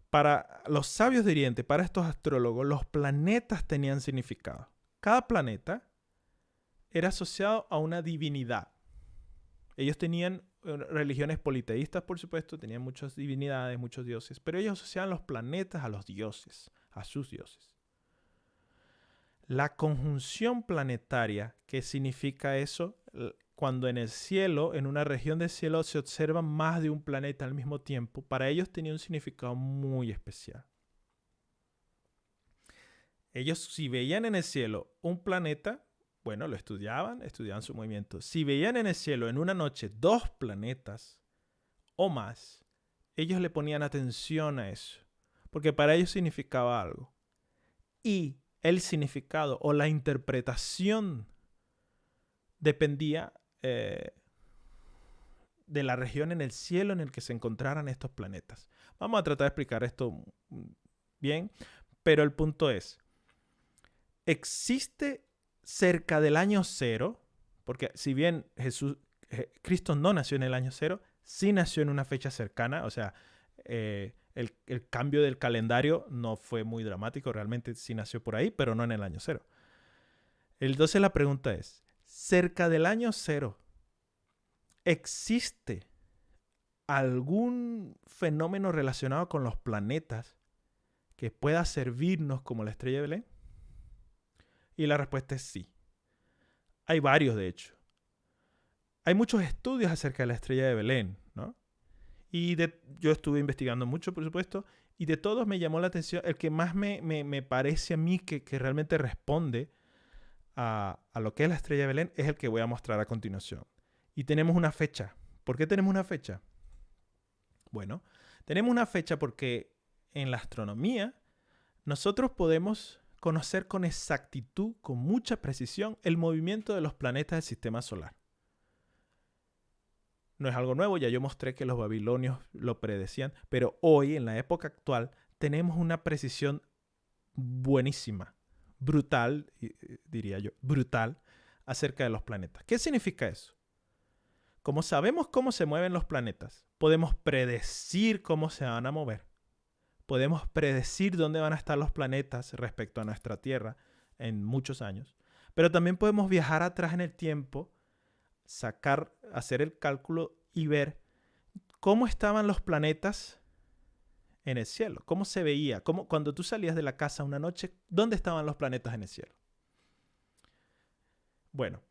Para los sabios de Oriente, para estos astrólogos, los planetas tenían significado. Cada planeta era asociado a una divinidad. Ellos tenían religiones politeístas, por supuesto, tenían muchas divinidades, muchos dioses, pero ellos asociaban los planetas a los dioses, a sus dioses. La conjunción planetaria, ¿qué significa eso? Cuando en el cielo, en una región del cielo, se observan más de un planeta al mismo tiempo, para ellos tenía un significado muy especial. Ellos, si veían en el cielo un planeta, bueno, lo estudiaban su movimiento. Si veían en el cielo en una noche 2 planetas o más, ellos le ponían atención a eso, porque para ellos significaba algo. Y el significado o la interpretación dependía de la región en el cielo en el que se encontraran estos planetas. Vamos a tratar de explicar esto bien, pero el punto es, existe cerca del año 0, porque si bien Cristo no nació en el año 0, sí nació en una fecha cercana, o sea, el cambio del calendario no fue muy dramático, realmente sí nació por ahí, pero no en el año 0. Entonces la pregunta es, cerca del año 0, ¿existe algún fenómeno relacionado con los planetas que pueda servirnos como la estrella de Belén? Y la respuesta es sí. Hay varios, de hecho. Hay muchos estudios acerca de la estrella de Belén, ¿no? Y yo estuve investigando mucho, por supuesto, y de todos me llamó la atención, el que más me parece a mí que realmente responde a lo que es la estrella de Belén es el que voy a mostrar a continuación. Y tenemos una fecha. ¿Por qué tenemos una fecha? Bueno, tenemos una fecha porque en la astronomía nosotros podemos conocer con exactitud, con mucha precisión, el movimiento de los planetas del sistema solar. No es algo nuevo, ya yo mostré que los babilonios lo predecían, pero hoy, en la época actual, tenemos una precisión buenísima, brutal, diría yo, brutal, acerca de los planetas. ¿Qué significa eso? Como sabemos cómo se mueven los planetas, podemos predecir cómo se van a mover. Podemos predecir dónde van a estar los planetas respecto a nuestra Tierra en muchos años. Pero también podemos viajar atrás en el tiempo, hacer el cálculo y ver cómo estaban los planetas en el cielo, cómo se veía, cuando tú salías de la casa una noche, ¿dónde estaban los planetas en el cielo? Bueno,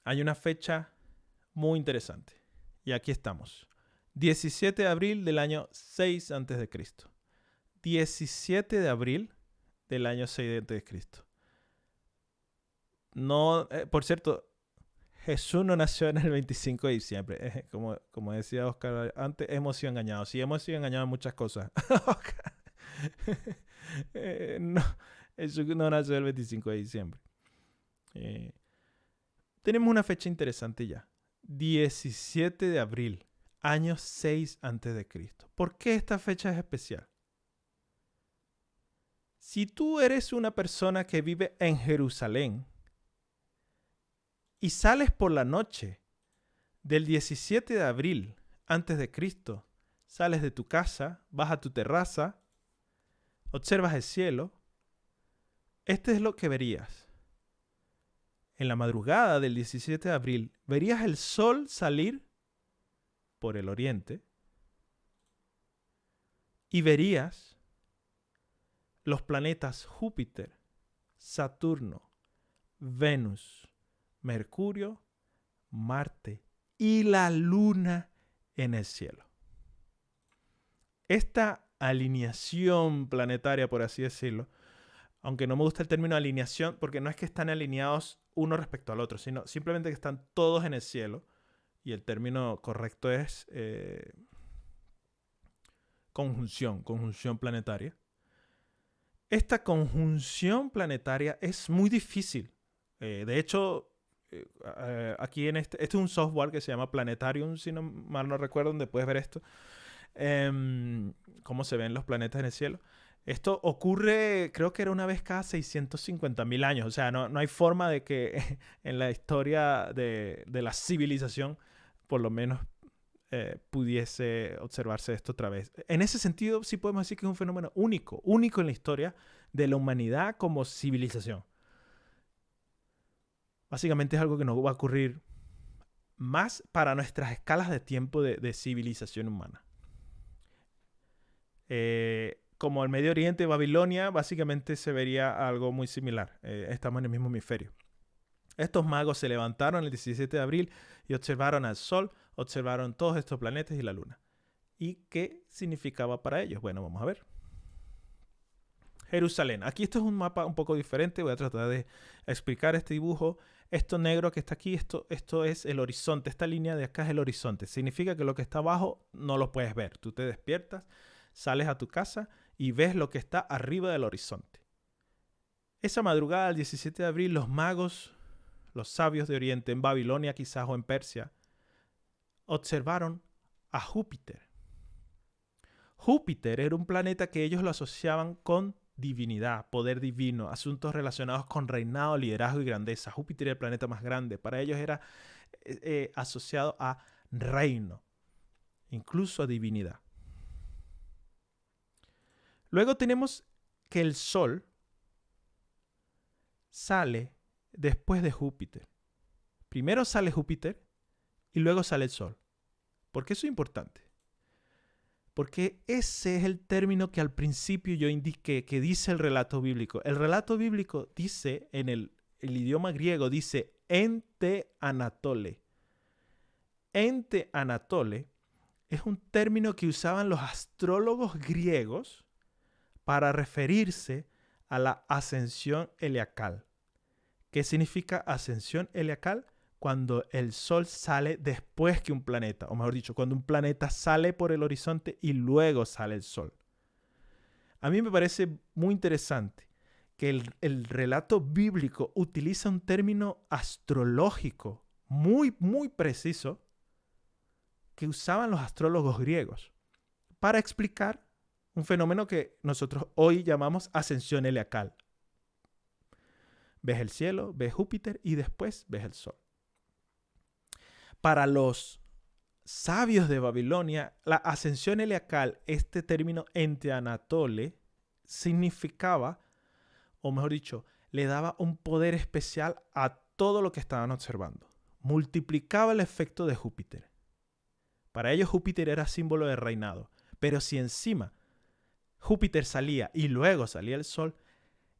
hay una fecha muy interesante y aquí estamos. 17 de abril del año 6 a.C. 17 de abril del año 6 a.C. No, por cierto, Jesús no nació en el 25 de diciembre. Como decía Oscar antes, hemos sido engañados. Sí, hemos sido engañados en muchas cosas. No, Jesús no nació el 25 de diciembre. Tenemos una fecha interesante ya. 17 de abril, año 6 a.C. ¿Por qué esta fecha es especial? Si tú eres una persona que vive en Jerusalén y sales por la noche del 17 de abril antes de Cristo, sales de tu casa, vas a tu terraza, observas el cielo, este es lo que verías. En la madrugada del 17 de abril, verías el sol salir por el oriente y verías los planetas Júpiter, Saturno, Venus, Mercurio, Marte y la Luna en el cielo. Esta alineación planetaria, por así decirlo, aunque no me gusta el término alineación, porque no es que están alineados uno respecto al otro, sino simplemente que están todos en el cielo, y el término correcto es conjunción planetaria. Esta conjunción planetaria es muy difícil. De hecho, aquí en este es un software que se llama Planetarium, si no mal no recuerdo, donde puedes ver esto. Cómo se ven los planetas en el cielo. Esto ocurre, creo que era una vez cada 650.000 años. O sea, no hay forma de que en la historia de la civilización, por lo menos, pudiese observarse esto otra vez. En ese sentido, sí podemos decir que es un fenómeno único en la historia de la humanidad como civilización. Básicamente es algo que no va a ocurrir más para nuestras escalas de tiempo de civilización humana. Como el Medio Oriente, Babilonia, básicamente se vería algo muy similar. Estamos en el mismo hemisferio. Estos magos se levantaron el 17 de abril y observaron al Sol, observaron todos estos planetas y la Luna. ¿Y qué significaba para ellos? Bueno, vamos a ver. Jerusalén. Aquí esto es un mapa un poco diferente. Voy a tratar de explicar este dibujo. Esto negro que está aquí, esto es el horizonte. Esta línea de acá es el horizonte. Significa que lo que está abajo no lo puedes ver. Tú te despiertas, sales a tu casa y ves lo que está arriba del horizonte. Esa madrugada del 17 de abril, los magos, los sabios de Oriente, en Babilonia quizás o en Persia, observaron a Júpiter. Júpiter era un planeta que ellos lo asociaban con divinidad, poder divino, asuntos relacionados con reinado, liderazgo y grandeza. Júpiter era el planeta más grande. Para ellos era asociado a reino, incluso a divinidad. Luego tenemos que el Sol sale después de Júpiter. Primero sale Júpiter y luego sale el Sol. ¿Por qué eso es importante? Porque ese es el término que al principio yo indiqué, que dice el relato bíblico. El relato bíblico dice, en el idioma griego, dice ente anatole. Ente anatole es un término que usaban los astrólogos griegos para referirse a la ascensión heliacal. ¿Qué significa ascensión heliacal? Cuando el Sol sale después que un planeta, o mejor dicho, cuando un planeta sale por el horizonte y luego sale el Sol. A mí me parece muy interesante que el relato bíblico utiliza un término astrológico muy, muy preciso que usaban los astrólogos griegos para explicar un fenómeno que nosotros hoy llamamos ascensión heliacal. Ves el cielo, ves Júpiter y después ves el Sol. Para los sabios de Babilonia, la ascensión heliacal, este término ente anatole, significaba, o mejor dicho, le daba un poder especial a todo lo que estaban observando. Multiplicaba el efecto de Júpiter. Para ellos Júpiter era símbolo de reinado. Pero si encima Júpiter salía y luego salía el Sol,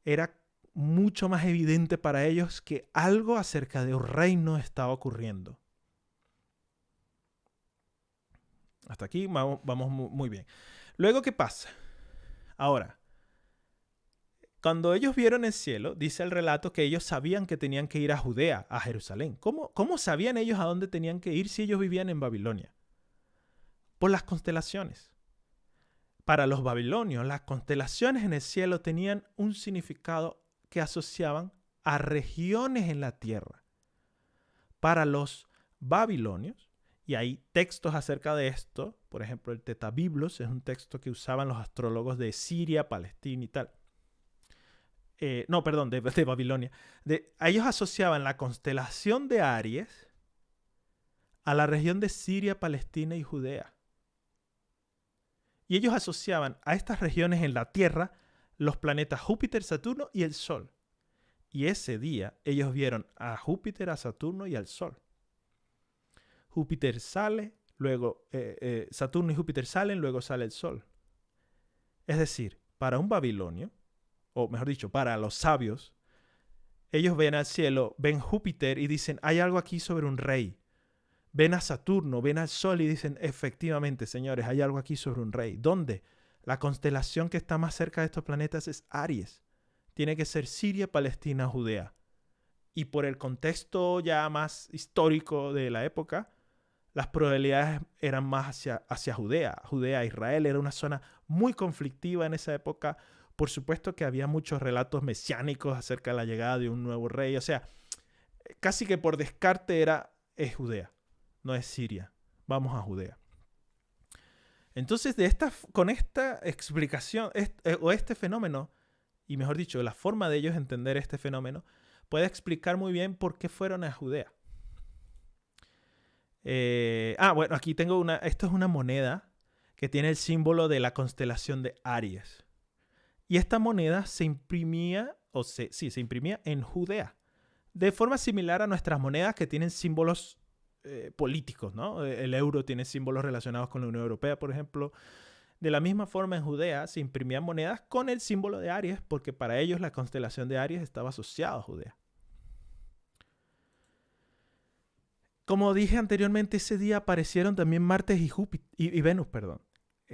era mucho más evidente para ellos que algo acerca de un reino estaba ocurriendo. Hasta aquí vamos muy bien. Luego, ¿qué pasa? Ahora, cuando ellos vieron el cielo, dice el relato que ellos sabían que tenían que ir a Judea, a Jerusalén. ¿Cómo sabían ellos a dónde tenían que ir si ellos vivían en Babilonia? Por las constelaciones. Para los babilonios, las constelaciones en el cielo tenían un significado que asociaban a regiones en la tierra. Para los babilonios, y hay textos acerca de esto, por ejemplo, el Tetabiblos es un texto que usaban los astrólogos de Siria, Palestina y tal. De Babilonia. Ellos asociaban la constelación de Aries a la región de Siria, Palestina y Judea. Y ellos asociaban a estas regiones en la Tierra los planetas Júpiter, Saturno y el Sol. Y ese día ellos vieron a Júpiter, a Saturno y al Sol. Júpiter sale, luego Saturno y Júpiter salen, luego sale el Sol. Es decir, para un babilonio, o mejor dicho, para los sabios, ellos ven al cielo, ven Júpiter y dicen, hay algo aquí sobre un rey. Ven a Saturno, ven al Sol y dicen, efectivamente, señores, hay algo aquí sobre un rey. ¿Dónde? La constelación que está más cerca de estos planetas es Aries. Tiene que ser Siria, Palestina, Judea. Y por el contexto ya más histórico de la época, las probabilidades eran más hacia Judea. Judea, Israel, era una zona muy conflictiva en esa época. Por supuesto que había muchos relatos mesiánicos acerca de la llegada de un nuevo rey. O sea, casi que por descarte es Judea, no es Siria. Vamos a Judea. Entonces, con esta explicación, o este fenómeno, y mejor dicho, la forma de ellos entender este fenómeno, puede explicar muy bien por qué fueron a Judea. Bueno, aquí tengo esto es una moneda que tiene el símbolo de la constelación de Aries. Y esta moneda se imprimía en Judea, de forma similar a nuestras monedas que tienen símbolos políticos, ¿no? El euro tiene símbolos relacionados con la Unión Europea, por ejemplo. De la misma forma, en Judea se imprimían monedas con el símbolo de Aries, porque para ellos la constelación de Aries estaba asociada a Judea. Como dije anteriormente, ese día aparecieron también Marte y Venus.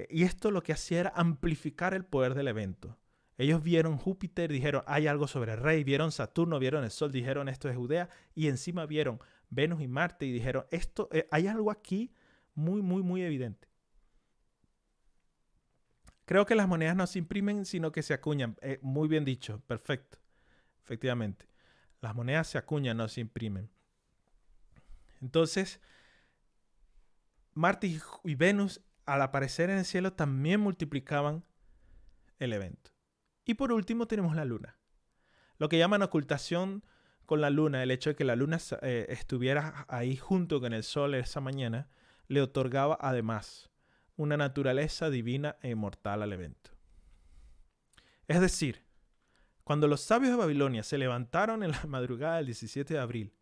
Y esto lo que hacía era amplificar el poder del evento. Ellos vieron Júpiter, dijeron, hay algo sobre el rey, vieron Saturno, vieron el Sol, dijeron, esto es Judea, y encima vieron Venus y Marte y dijeron, hay algo aquí muy, muy, muy evidente. Creo que las monedas no se imprimen, sino que se acuñan. Muy bien dicho, perfecto. Efectivamente, las monedas se acuñan, no se imprimen. Entonces, Marte y Venus, al aparecer en el cielo, también multiplicaban el evento. Y por último tenemos la luna. Lo que llaman ocultación con la luna, el hecho de que la luna estuviera ahí junto con el sol esa mañana, le otorgaba además una naturaleza divina e inmortal al evento. Es decir, cuando los sabios de Babilonia se levantaron en la madrugada del 17 de abril,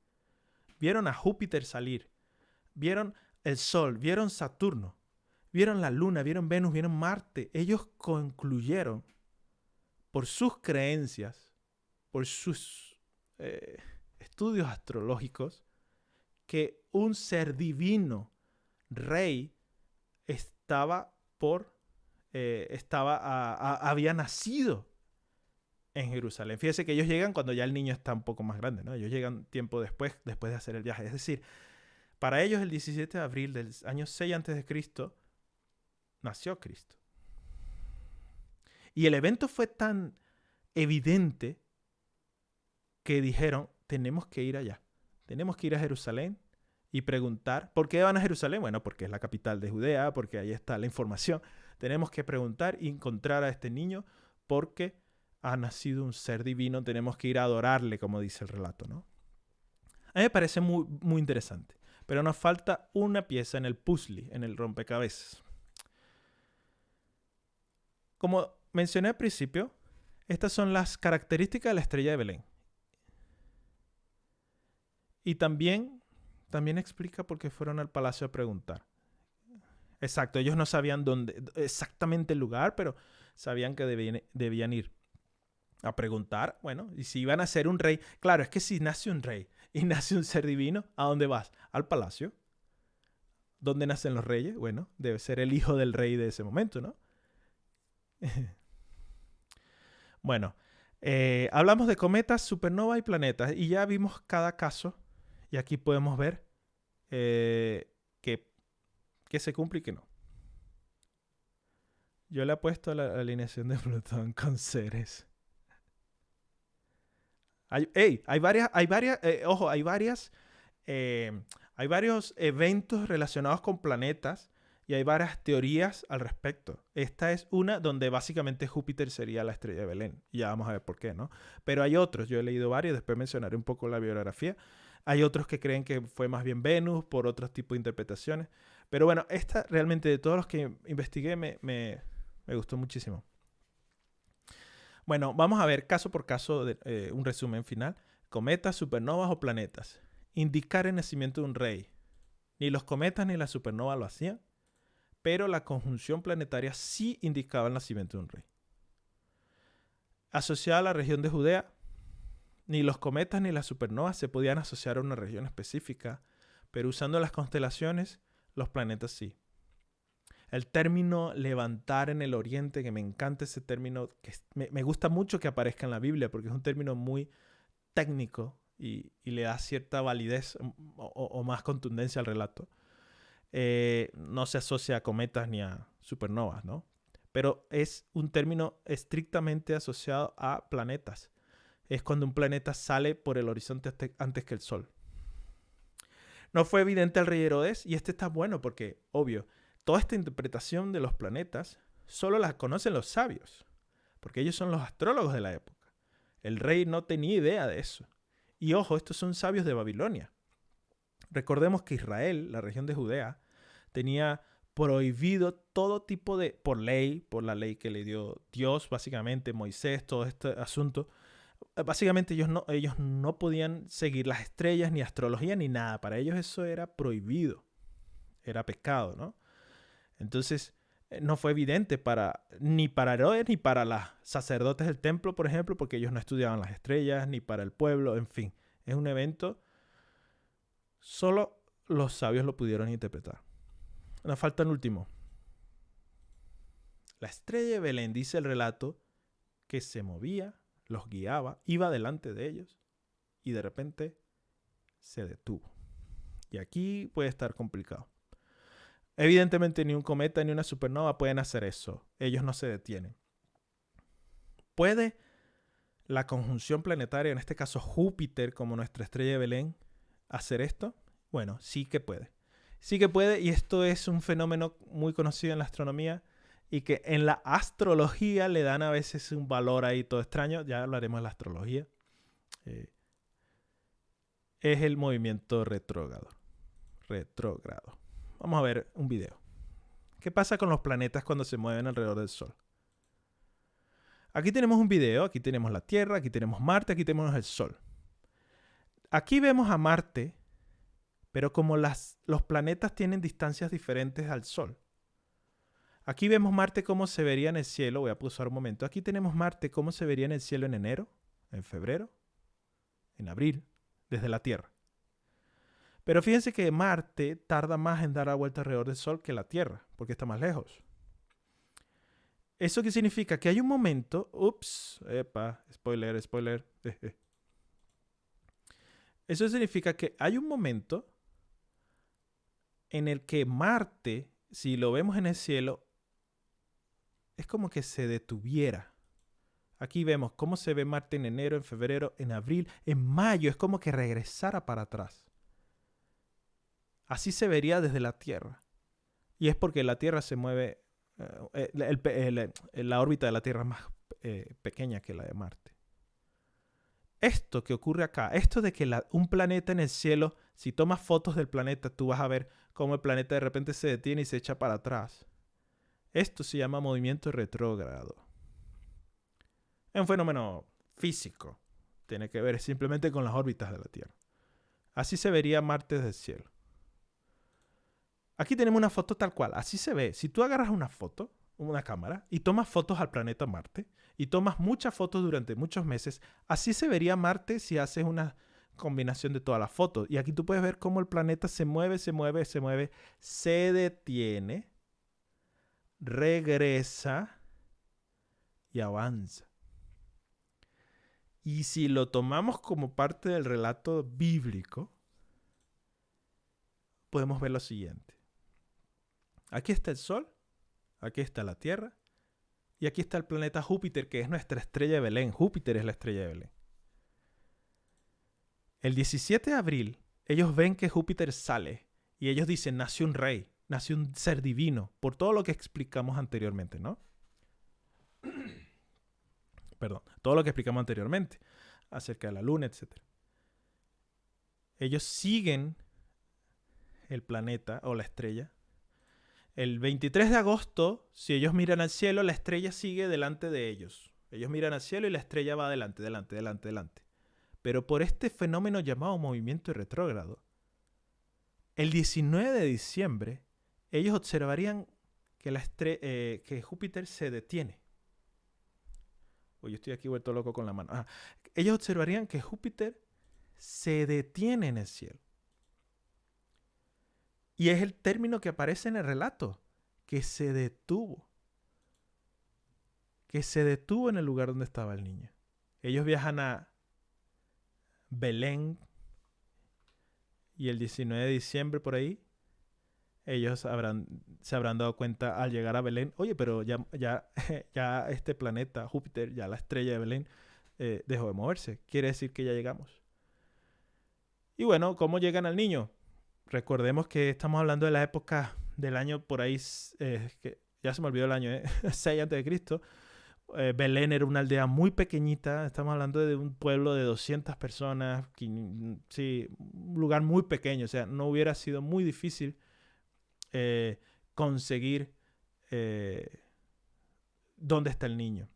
vieron a Júpiter salir, vieron el sol, vieron Saturno, vieron la luna, vieron Venus, vieron Marte, ellos concluyeron por sus creencias, por sus estudios astrológicos, que un ser divino, rey, había nacido en Jerusalén. Fíjese que ellos llegan cuando ya el niño está un poco más grande, ¿no? Ellos llegan tiempo después de hacer el viaje. Es decir, para ellos el 17 de abril del año 6 a.C. nació Cristo. Y el evento fue tan evidente que dijeron, tenemos que ir allá. Tenemos que ir a Jerusalén y preguntar. ¿Por qué van a Jerusalén? Bueno, porque es la capital de Judea, porque ahí está la información. Tenemos que preguntar y encontrar a este niño porque ha nacido un ser divino. Tenemos que ir a adorarle, como dice el relato, ¿no? A mí me parece muy, muy interesante. Pero nos falta una pieza en el puzzle, en el rompecabezas. Como mencioné al principio, estas son las características de la estrella de Belén. Y también explica por qué fueron al palacio a preguntar. Exacto, ellos no sabían dónde, exactamente el lugar, pero sabían que debían ir a preguntar. Bueno, y si iban a ser un rey. Claro, es que si nace un rey y nace un ser divino, ¿a dónde vas? Al palacio. ¿Dónde nacen los reyes? Bueno, debe ser el hijo del rey de ese momento, ¿no? Bueno, hablamos de cometas, supernovas y planetas. Y ya vimos cada caso. Y aquí podemos ver que se cumple y que no. Yo le he puesto la alineación de Plutón con Ceres. Hay varios eventos relacionados con planetas y hay varias teorías al respecto. Esta es una donde básicamente Júpiter sería la estrella de Belén. Ya vamos a ver por qué, ¿no? Pero hay otros, yo he leído varios, después mencionaré un poco la bibliografía. Hay otros que creen que fue más bien Venus por otros tipos de interpretaciones. Pero bueno, esta realmente de todos los que investigué me gustó muchísimo. Bueno, vamos a ver caso por caso un resumen final. Cometas, supernovas o planetas. Indicar el nacimiento de un rey. Ni los cometas ni las supernovas lo hacían, pero la conjunción planetaria sí indicaba el nacimiento de un rey. Asociada a la región de Judea, ni los cometas ni las supernovas se podían asociar a una región específica, pero usando las constelaciones, los planetas sí. El término levantar en el oriente, que me encanta ese término, que me gusta mucho que aparezca en la Biblia, porque es un término muy técnico y le da cierta validez o más contundencia al relato. No se asocia a cometas ni a supernovas, ¿no? Pero es un término estrictamente asociado a planetas. es cuando un planeta sale por el horizonte antes que el Sol. No fue evidente al rey Herodes, y este está bueno porque, obvio, toda esta interpretación de los planetas solo la conocen los sabios, porque ellos son los astrólogos de la época. El rey no tenía idea de eso. Y ojo, estos son sabios de Babilonia. Recordemos que Israel, la región de Judea, tenía prohibido todo tipo de, por la ley que le dio Dios, básicamente, Moisés, todo este asunto. Básicamente ellos no podían seguir las estrellas, ni astrología, ni nada. Para ellos eso era prohibido. Era pecado, ¿no? Entonces, no fue evidente ni para Herodes, ni para los sacerdotes del templo, por ejemplo, porque ellos no estudiaban las estrellas, ni para el pueblo, en fin. Es un evento, solo los sabios lo pudieron interpretar. Nos falta el último. La estrella de Belén, dice el relato, que se movía, los guiaba, iba delante de ellos y de repente se detuvo. Y aquí puede estar complicado. Evidentemente ni un cometa ni una supernova pueden hacer eso. Ellos no se detienen. ¿Puede la conjunción planetaria, en este caso Júpiter como nuestra estrella de Belén, hacer esto? Bueno, sí que puede. Sí que puede, y esto es un fenómeno muy conocido en la astronomía y que en la astrología le dan a veces un valor ahí todo extraño. Ya hablaremos de la astrología. Es el movimiento retrógrado. Vamos a ver un video. ¿Qué pasa con los planetas cuando se mueven alrededor del Sol? Aquí tenemos un video, aquí tenemos la Tierra, aquí tenemos Marte, aquí tenemos el Sol. Aquí vemos a Marte, pero como los planetas tienen distancias diferentes al Sol. Aquí vemos Marte cómo se vería en el cielo. Voy a pausar un momento. Aquí tenemos Marte cómo se vería en el cielo en enero, en febrero, en abril, desde la Tierra. Pero fíjense que Marte tarda más en dar la vuelta alrededor del Sol que la Tierra, porque está más lejos. ¿Eso qué significa? Que hay un momento... spoiler. Eso significa que hay un momento en el que Marte, si lo vemos en el cielo, es como que se detuviera. Aquí vemos cómo se ve Marte en enero, en febrero, en abril, en mayo. Es como que regresara para atrás. Así se vería desde la Tierra. Y es porque la Tierra se mueve... la órbita de la Tierra es más pequeña que la de Marte. Esto que ocurre acá, esto de que un planeta en el cielo, si tomas fotos del planeta, tú vas a ver cómo el planeta de repente se detiene y se echa para atrás. Esto se llama movimiento retrógrado. Es un fenómeno físico. Tiene que ver simplemente con las órbitas de la Tierra. Así se vería Marte desde el cielo. Aquí tenemos una foto tal cual. Así se ve. Si tú agarras una foto, una cámara, y tomas fotos al planeta Marte, y tomas muchas fotos durante muchos meses, así se vería Marte si haces una combinación de todas las fotos. Y aquí tú puedes ver cómo el planeta se mueve, se detiene, regresa y avanza. Y si lo tomamos como parte del relato bíblico, podemos ver lo siguiente. Aquí está el Sol, aquí está la Tierra, y aquí está el planeta Júpiter, que es nuestra estrella de Belén. Júpiter es la estrella de Belén. El 17 de abril, ellos ven que Júpiter sale, y ellos dicen, nació un rey, nació un ser divino, por todo lo que explicamos anteriormente, ¿no? Perdón, todo lo que explicamos anteriormente, acerca de la luna, etc. Ellos siguen el planeta o la estrella. El 23 de agosto, si ellos miran al cielo, la estrella sigue delante de ellos. Ellos miran al cielo y la estrella va adelante. Pero por este fenómeno llamado movimiento retrógrado, el 19 de diciembre, ellos observarían que, que Júpiter se detiene. Yo estoy aquí vuelto loco con la mano. Ellos observarían que Júpiter se detiene en el cielo. Y es el término que aparece en el relato, que se detuvo. Que se detuvo en el lugar donde estaba el niño. Ellos viajan a Belén y el 19 de diciembre por ahí, ellos se habrán dado cuenta al llegar a Belén, oye, pero ya este planeta, Júpiter, ya la estrella de Belén, dejó de moverse. Quiere decir que ya llegamos. Y bueno, ¿cómo llegan al niño? Recordemos que estamos hablando de la época del año por ahí, que ya se me olvidó el año, 6 a.C. Belén era una aldea muy pequeñita. Estamos hablando de un pueblo de 200 personas. Sí, un lugar muy pequeño. O sea, no hubiera sido muy difícil conseguir dónde está el niño.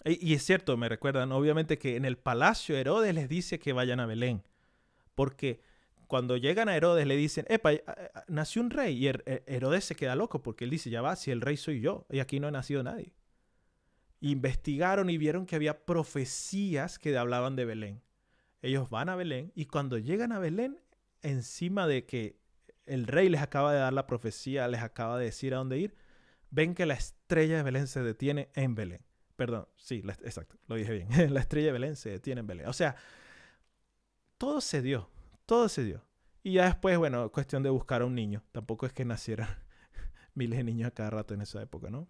Y es cierto, me recuerdan, obviamente, que en el palacio Herodes les dice que vayan a Belén. Porque cuando llegan a Herodes le dicen, epa, nació un rey. Y Herodes se queda loco porque él dice, ya va, si el rey soy yo y aquí no ha nacido nadie. Investigaron y vieron que había profecías que hablaban de Belén. Ellos van a Belén y cuando llegan a Belén, encima de que el rey les acaba de dar la profecía, les acaba de decir a dónde ir, ven que la estrella de Belén se detiene en Belén. Perdón, sí, exacto, lo dije bien. La estrella de Belén se detiene en Belén. O sea, todo se dio. Y ya después, bueno, cuestión de buscar a un niño. Tampoco es que nacieran miles de niños a cada rato en esa época, ¿no?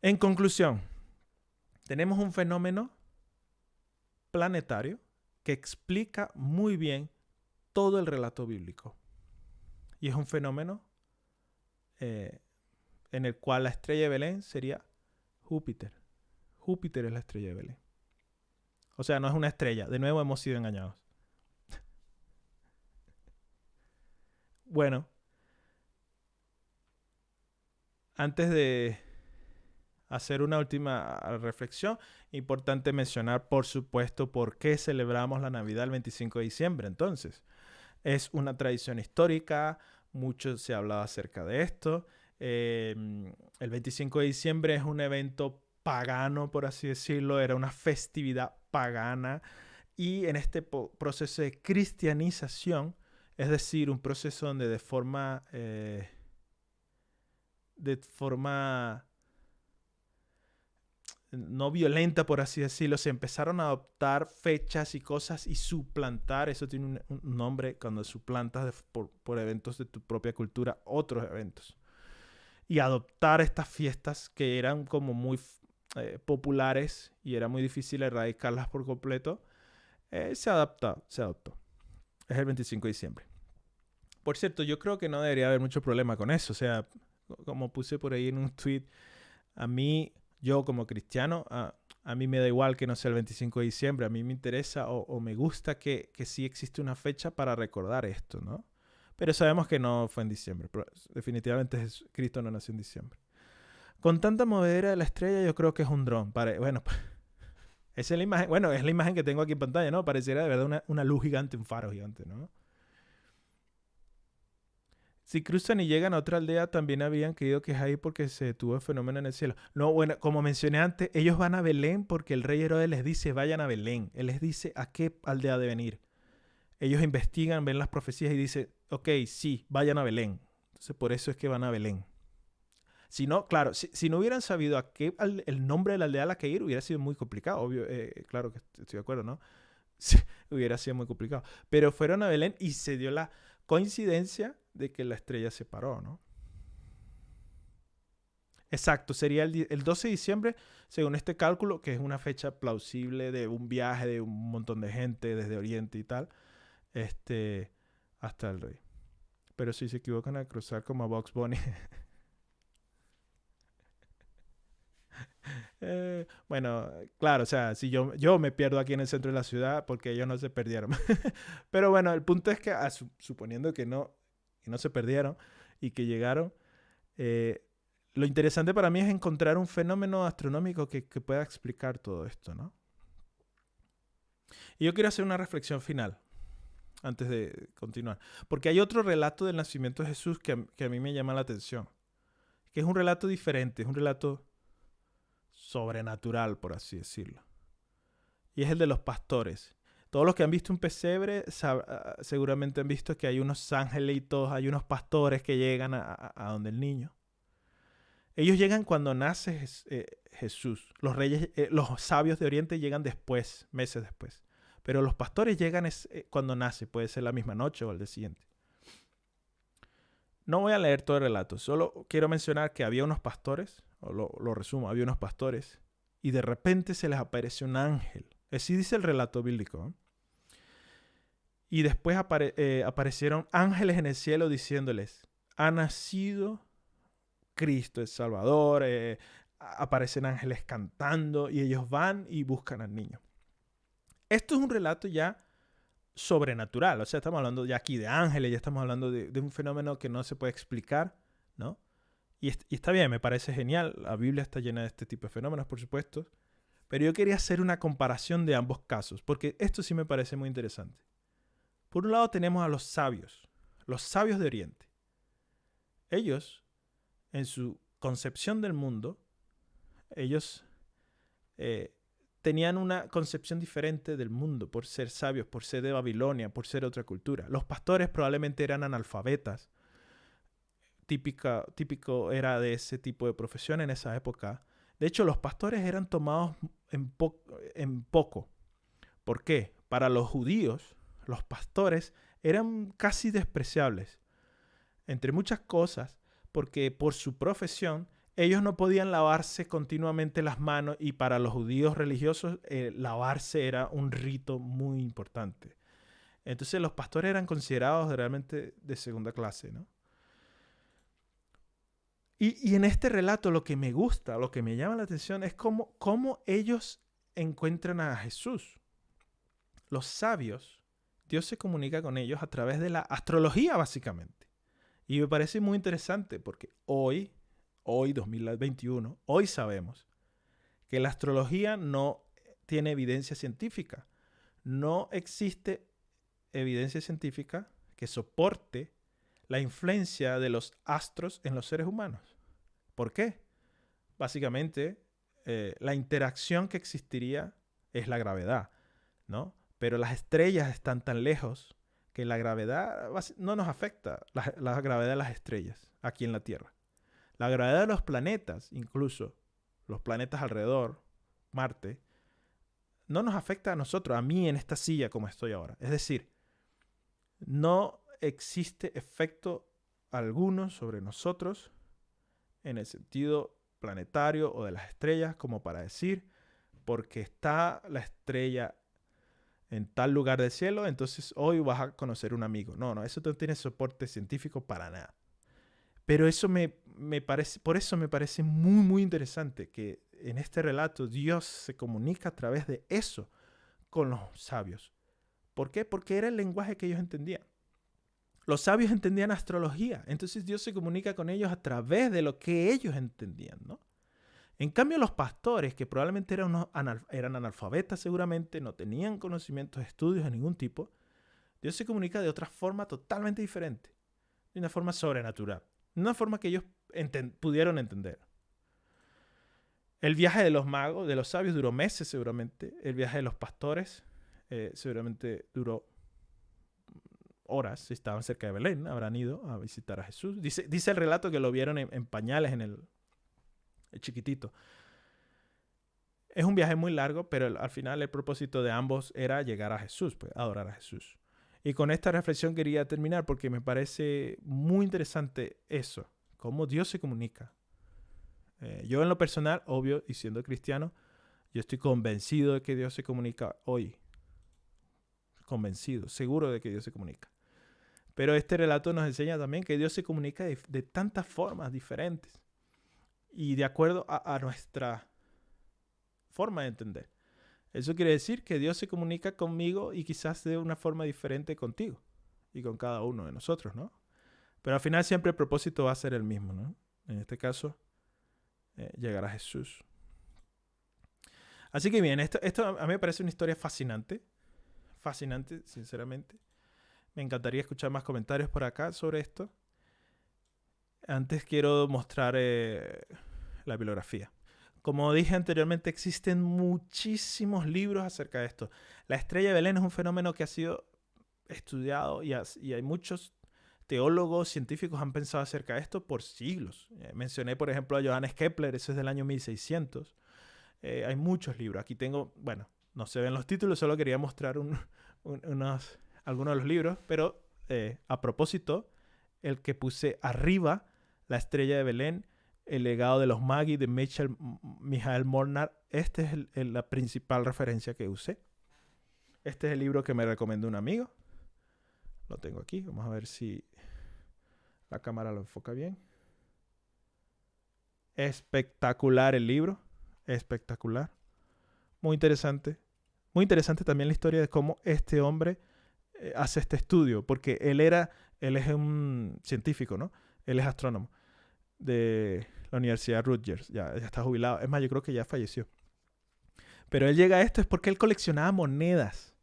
En conclusión, tenemos un fenómeno planetario que explica muy bien todo el relato bíblico. Y es un fenómeno en el cual la estrella de Belén sería Júpiter. Júpiter es la estrella de Belén. O sea, no es una estrella. De nuevo hemos sido engañados. Bueno, antes de hacer una última reflexión, importante mencionar, por supuesto, por qué celebramos la Navidad el 25 de diciembre. Entonces, es una tradición histórica, mucho se ha hablado acerca de esto. El 25 de diciembre es un evento pagano, por así decirlo, era una festividad pagana y en este proceso de cristianización, es decir, un proceso donde de forma no violenta, por así decirlo, se empezaron a adoptar fechas y cosas y suplantar, eso tiene un nombre, cuando suplantas por eventos de tu propia cultura, otros eventos. Y adoptar estas fiestas que eran como muy populares y era muy difícil erradicarlas por completo, se adoptó. Es el 25 de diciembre. Por cierto, yo creo que no debería haber mucho problema con eso. O sea, como puse por ahí en un tweet, a mí... Yo como cristiano, a mí me da igual que no sea el 25 de diciembre. A mí me interesa o me gusta que sí existe una fecha para recordar esto, ¿no? Pero sabemos que no fue en diciembre. Pero definitivamente Cristo no nació en diciembre. Con tanta movedera de la estrella, yo creo que es un dron. Bueno, esa es la imagen. Bueno, es la imagen que tengo aquí en pantalla, ¿no? Pareciera de verdad una luz gigante, un faro gigante, ¿no? Si cruzan y llegan a otra aldea, también habían creído que es ahí porque se detuvo el fenómeno en el cielo. No, bueno, como mencioné antes, ellos van a Belén porque el rey Herodes les dice, vayan a Belén. Él les dice a qué aldea deben ir. Ellos investigan, ven las profecías y dicen, ok, sí, vayan a Belén. Entonces, por eso es que van a Belén. Si no, claro, si no hubieran sabido el nombre de la aldea a la que ir, hubiera sido muy complicado. Obvio, claro que estoy de acuerdo, ¿no? Sí, hubiera sido muy complicado. Pero fueron a Belén y se dio la coincidencia de que la estrella se paró, ¿no? Exacto, sería el 12 de diciembre, según este cálculo, que es una fecha plausible de un viaje de un montón de gente desde Oriente y tal, hasta el rey. Pero si se equivocan al cruzar como a Bugs Bunny. Bueno, claro, o sea, si yo me pierdo aquí en el centro de la ciudad porque ellos no se perdieron. Pero bueno, el punto es que suponiendo que no se perdieron y que llegaron, lo interesante para mí es encontrar un fenómeno astronómico que pueda explicar todo esto, ¿no? Y yo quiero hacer una reflexión final antes de continuar, porque hay otro relato del nacimiento de Jesús que a mí me llama la atención, que es un relato diferente, es un relato sobrenatural, por así decirlo. Y es el de los pastores. Todos los que han visto un pesebre seguramente han visto que hay unos angelitos, hay unos pastores que llegan a donde el niño. Ellos llegan cuando nace Jesús. Los sabios de Oriente llegan después, meses después. Pero los pastores llegan cuando nace, puede ser la misma noche o el día siguiente. No voy a leer todo el relato, solo quiero mencionar que había unos pastores, o lo resumo, había unos pastores y de repente se les apareció un ángel. Así dice el relato bíblico, ¿eh? Y después aparecieron ángeles en el cielo diciéndoles, ha nacido Cristo el Salvador. Aparecen ángeles cantando y ellos van y buscan al niño. Esto es un relato ya sobrenatural. O sea, estamos hablando ya aquí de ángeles, ya estamos hablando de un fenómeno que no se puede explicar, ¿no? Y está bien, me parece genial. La Biblia está llena de este tipo de fenómenos, por supuesto. Pero yo quería hacer una comparación de ambos casos, porque esto sí me parece muy interesante. Por un lado tenemos a los sabios de Oriente. Ellos, en su concepción del mundo, ellos tenían una concepción diferente del mundo por ser sabios, por ser de Babilonia, por ser otra cultura. Los pastores probablemente eran analfabetas. Típico era de ese tipo de profesión en esa época. De hecho, los pastores eran tomados en poco. ¿Por qué? Para los judíos, los pastores eran casi despreciables. Entre muchas cosas, porque por su profesión, ellos no podían lavarse continuamente las manos y para los judíos religiosos, lavarse era un rito muy importante. Entonces, los pastores eran considerados realmente de segunda clase, ¿no? Y en este relato lo que me gusta, lo que me llama la atención es cómo ellos encuentran a Jesús. Los sabios, Dios se comunica con ellos a través de la astrología, básicamente. Y me parece muy interesante porque hoy 2021, hoy sabemos que la astrología no tiene evidencia científica. No existe evidencia científica que soporte la influencia de los astros en los seres humanos. ¿Por qué? Básicamente, la interacción que existiría es la gravedad, ¿no? Pero las estrellas están tan lejos que la gravedad no nos afecta, la gravedad de las estrellas aquí en la Tierra. La gravedad de los planetas, incluso los planetas alrededor, Marte, no nos afecta a nosotros, a mí en esta silla como estoy ahora. Es decir, no existe efecto alguno sobre nosotros en el sentido planetario o de las estrellas, como para decir, porque está la estrella en tal lugar del cielo, entonces hoy vas a conocer un amigo. No, eso no tiene soporte científico para nada. Pero eso me parece, por eso me parece muy, muy interesante que en este relato Dios se comunica a través de eso con los sabios. ¿Por qué? Porque era el lenguaje que ellos entendían. Los sabios entendían astrología, entonces Dios se comunica con ellos a través de lo que ellos entendían, ¿no? En cambio, los pastores, que probablemente eran analfabetas seguramente, no tenían conocimientos, estudios de ningún tipo, Dios se comunica de otra forma totalmente diferente, de una forma sobrenatural, de una forma que ellos pudieron entender. El viaje de los magos, de los sabios, duró meses seguramente. El viaje de los pastores seguramente duró horas. Si estaban cerca de Belén, habrán ido a visitar a Jesús. Dice el relato que lo vieron en pañales, en el chiquitito. Es un viaje muy largo, pero al final el propósito de ambos era llegar a Jesús, pues, adorar a Jesús. Y con esta reflexión quería terminar porque me parece muy interesante eso, cómo Dios se comunica. Yo en lo personal, obvio, y siendo cristiano, yo estoy convencido de que Dios se comunica hoy. Convencido, seguro de que Dios se comunica. Pero este relato nos enseña también que Dios se comunica de tantas formas diferentes y de acuerdo a nuestra forma de entender. Eso quiere decir que Dios se comunica conmigo y quizás de una forma diferente contigo y con cada uno de nosotros, ¿no? Pero al final siempre el propósito va a ser el mismo, ¿no? En este caso, llegar a Jesús. Así que bien, esto a mí me parece una historia fascinante. Fascinante, sinceramente. Me encantaría escuchar más comentarios por acá sobre esto. Antes quiero mostrar la bibliografía. Como dije anteriormente, existen muchísimos libros acerca de esto. La estrella de Belén es un fenómeno que ha sido estudiado y hay muchos teólogos, científicos han pensado acerca de esto por siglos. Mencioné, por ejemplo, a Johannes Kepler, eso es del año 1600. Hay muchos libros. Aquí tengo, bueno, no se ven los títulos, solo quería mostrar algunos de los libros, pero a propósito, el que puse arriba, la estrella de Belén, El legado de los Magi de Michael Molnar. Esta es la principal referencia que usé. Este es el libro que me recomendó un amigo. Lo tengo aquí. Vamos a ver si la cámara lo enfoca bien. Espectacular el libro. Espectacular. Muy interesante. Muy interesante también la historia de cómo este hombre hace este estudio. Porque él es un científico, ¿no? Él es astrónomo de la Universidad Rutgers. Ya está jubilado. Es más, yo creo que ya falleció. Pero él llega a esto es porque él coleccionaba monedas.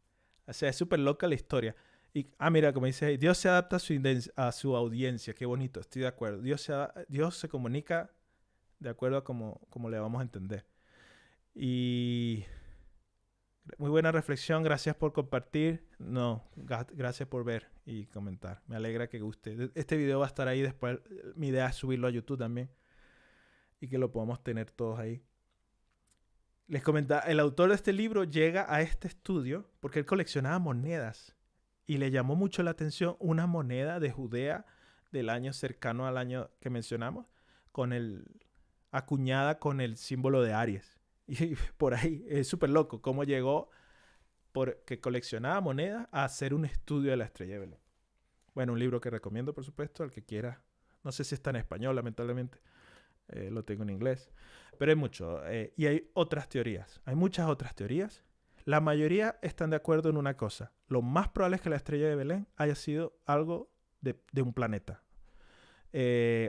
O sea, es súper loca la historia. Y, mira, como dice, Dios se adapta a su audiencia. Qué bonito, estoy de acuerdo. Dios se comunica de acuerdo a como le vamos a entender. Y muy buena reflexión. Gracias por compartir. No, gracias por ver y comentar. Me alegra que guste. Este video va a estar ahí después. Mi idea es subirlo a YouTube también. Y que lo podamos tener todos ahí. Les comentaba, el autor de este libro llega a este estudio porque él coleccionaba monedas. Y le llamó mucho la atención una moneda de Judea del año cercano al año que mencionamos, acuñada con el símbolo de Aries. Y por ahí es súper loco cómo llegó porque coleccionaba monedas a hacer un estudio de la estrella de Belén. Bueno, un libro que recomiendo, por supuesto, al que quiera. No sé si está en español, lamentablemente. Lo tengo en inglés. Pero hay mucho. Y hay otras teorías. Hay muchas otras teorías. La mayoría están de acuerdo en una cosa. Lo más probable es que la estrella de Belén haya sido algo de un planeta.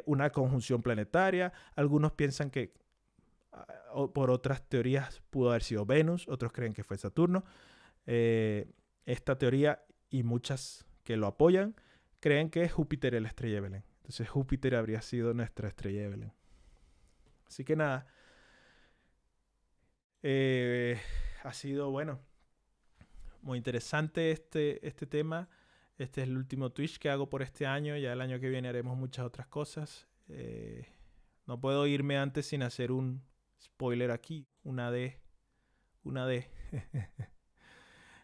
Una conjunción planetaria. Algunos piensan que por otras teorías pudo haber sido Venus. Otros creen que fue Saturno. Esta teoría y muchas que lo apoyan creen que Júpiter es la estrella de Belén. Entonces Júpiter habría sido nuestra estrella de Belén. Así que nada. Ha sido, bueno, muy interesante este tema. Este es el último Twitch que hago por este año. Ya el año que viene haremos muchas otras cosas. No puedo irme antes sin hacer un spoiler aquí. Una D.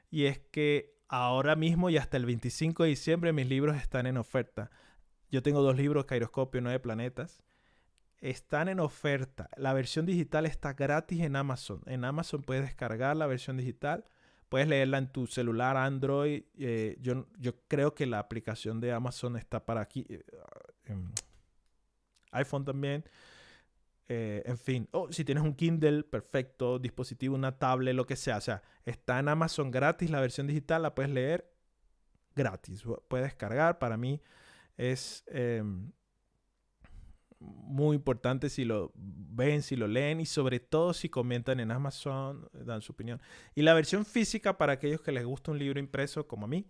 Y es que ahora mismo y hasta el 25 de diciembre mis libros están en oferta. Yo tengo 2 libros, Cairoscopio, 9 planetas. Están en oferta. La versión digital está gratis en Amazon. En Amazon puedes descargar la versión digital. Puedes leerla en tu celular, Android. Yo creo que la aplicación de Amazon está para aquí. iPhone también. En fin. Si tienes un Kindle, perfecto. Dispositivo, una tablet, lo que sea. O sea, está en Amazon gratis. La versión digital la puedes leer gratis. Puedes descargar. Para mí es... muy importante si lo ven, si lo leen y sobre todo si comentan en Amazon, dan su opinión. Y la versión física para aquellos que les gusta un libro impreso como a mí,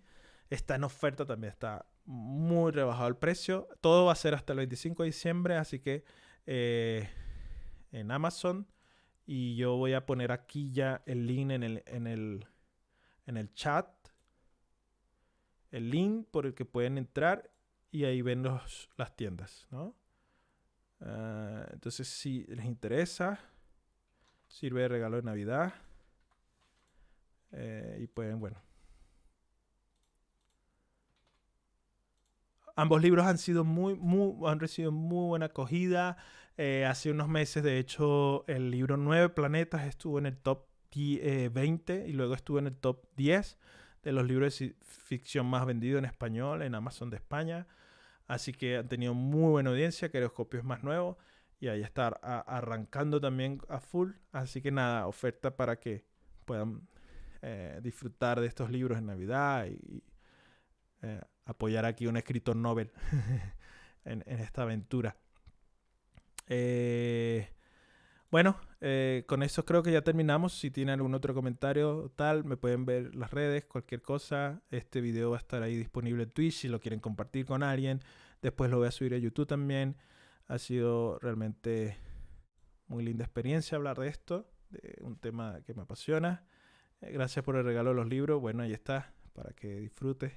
está en oferta también, está muy rebajado el precio. Todo va a ser hasta el 25 de diciembre, así que en Amazon, y yo voy a poner aquí ya el link en el chat, el link por el que pueden entrar y ahí ven las tiendas, ¿no? Entonces, si les interesa, sirve de regalo de Navidad. Y pueden, bueno. Ambos libros han recibido muy buena acogida. Hace unos meses, de hecho, el libro 9 planetas estuvo en el top 20 y luego estuvo en el top 10 de los libros de ficción más vendidos en español en Amazon de España. Así que han tenido muy buena audiencia. Cairoscopio es más nuevo. Y ahí está arrancando también a full. Así que nada, oferta para que puedan disfrutar de estos libros en Navidad y apoyar aquí a un escritor Nobel en esta aventura. Bueno, con eso creo que ya terminamos. Si tienen algún otro comentario o tal, me pueden ver las redes, cualquier cosa. Este video va a estar ahí disponible en Twitch si lo quieren compartir con alguien. Después lo voy a subir a YouTube también. Ha sido realmente muy linda experiencia hablar de esto, de un tema que me apasiona. Gracias por el regalo de los libros. Bueno, ahí está, para que disfrutes.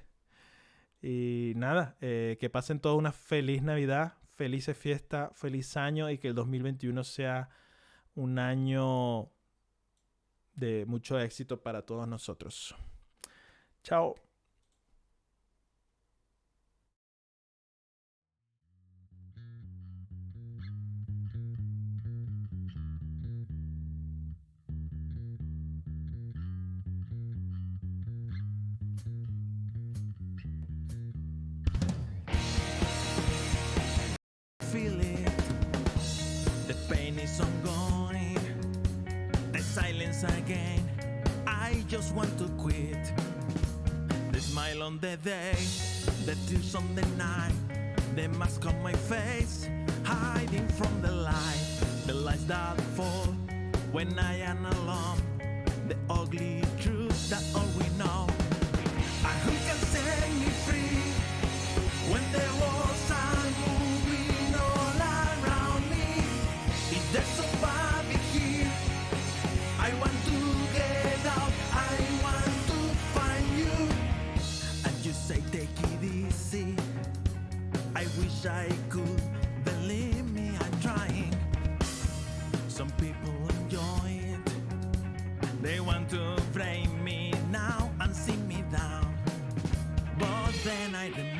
Y nada, que pasen toda una feliz Navidad, felices fiestas, feliz año y que el 2021 sea un año de mucho éxito para todos nosotros. Chao. once again. I just want to quit. The smile on the day, the tears on the night, the mask on my face, hiding from the light, the lights that fall when I am alone, the ugly truth that all we know. And who can set me free when the walls are moving all around me? Is there somebody here? I want to get out, I want to find you. And you say take it easy. I wish I could, believe me, I'm trying. Some people enjoy it. They want to frame me now and see me down. But then I remember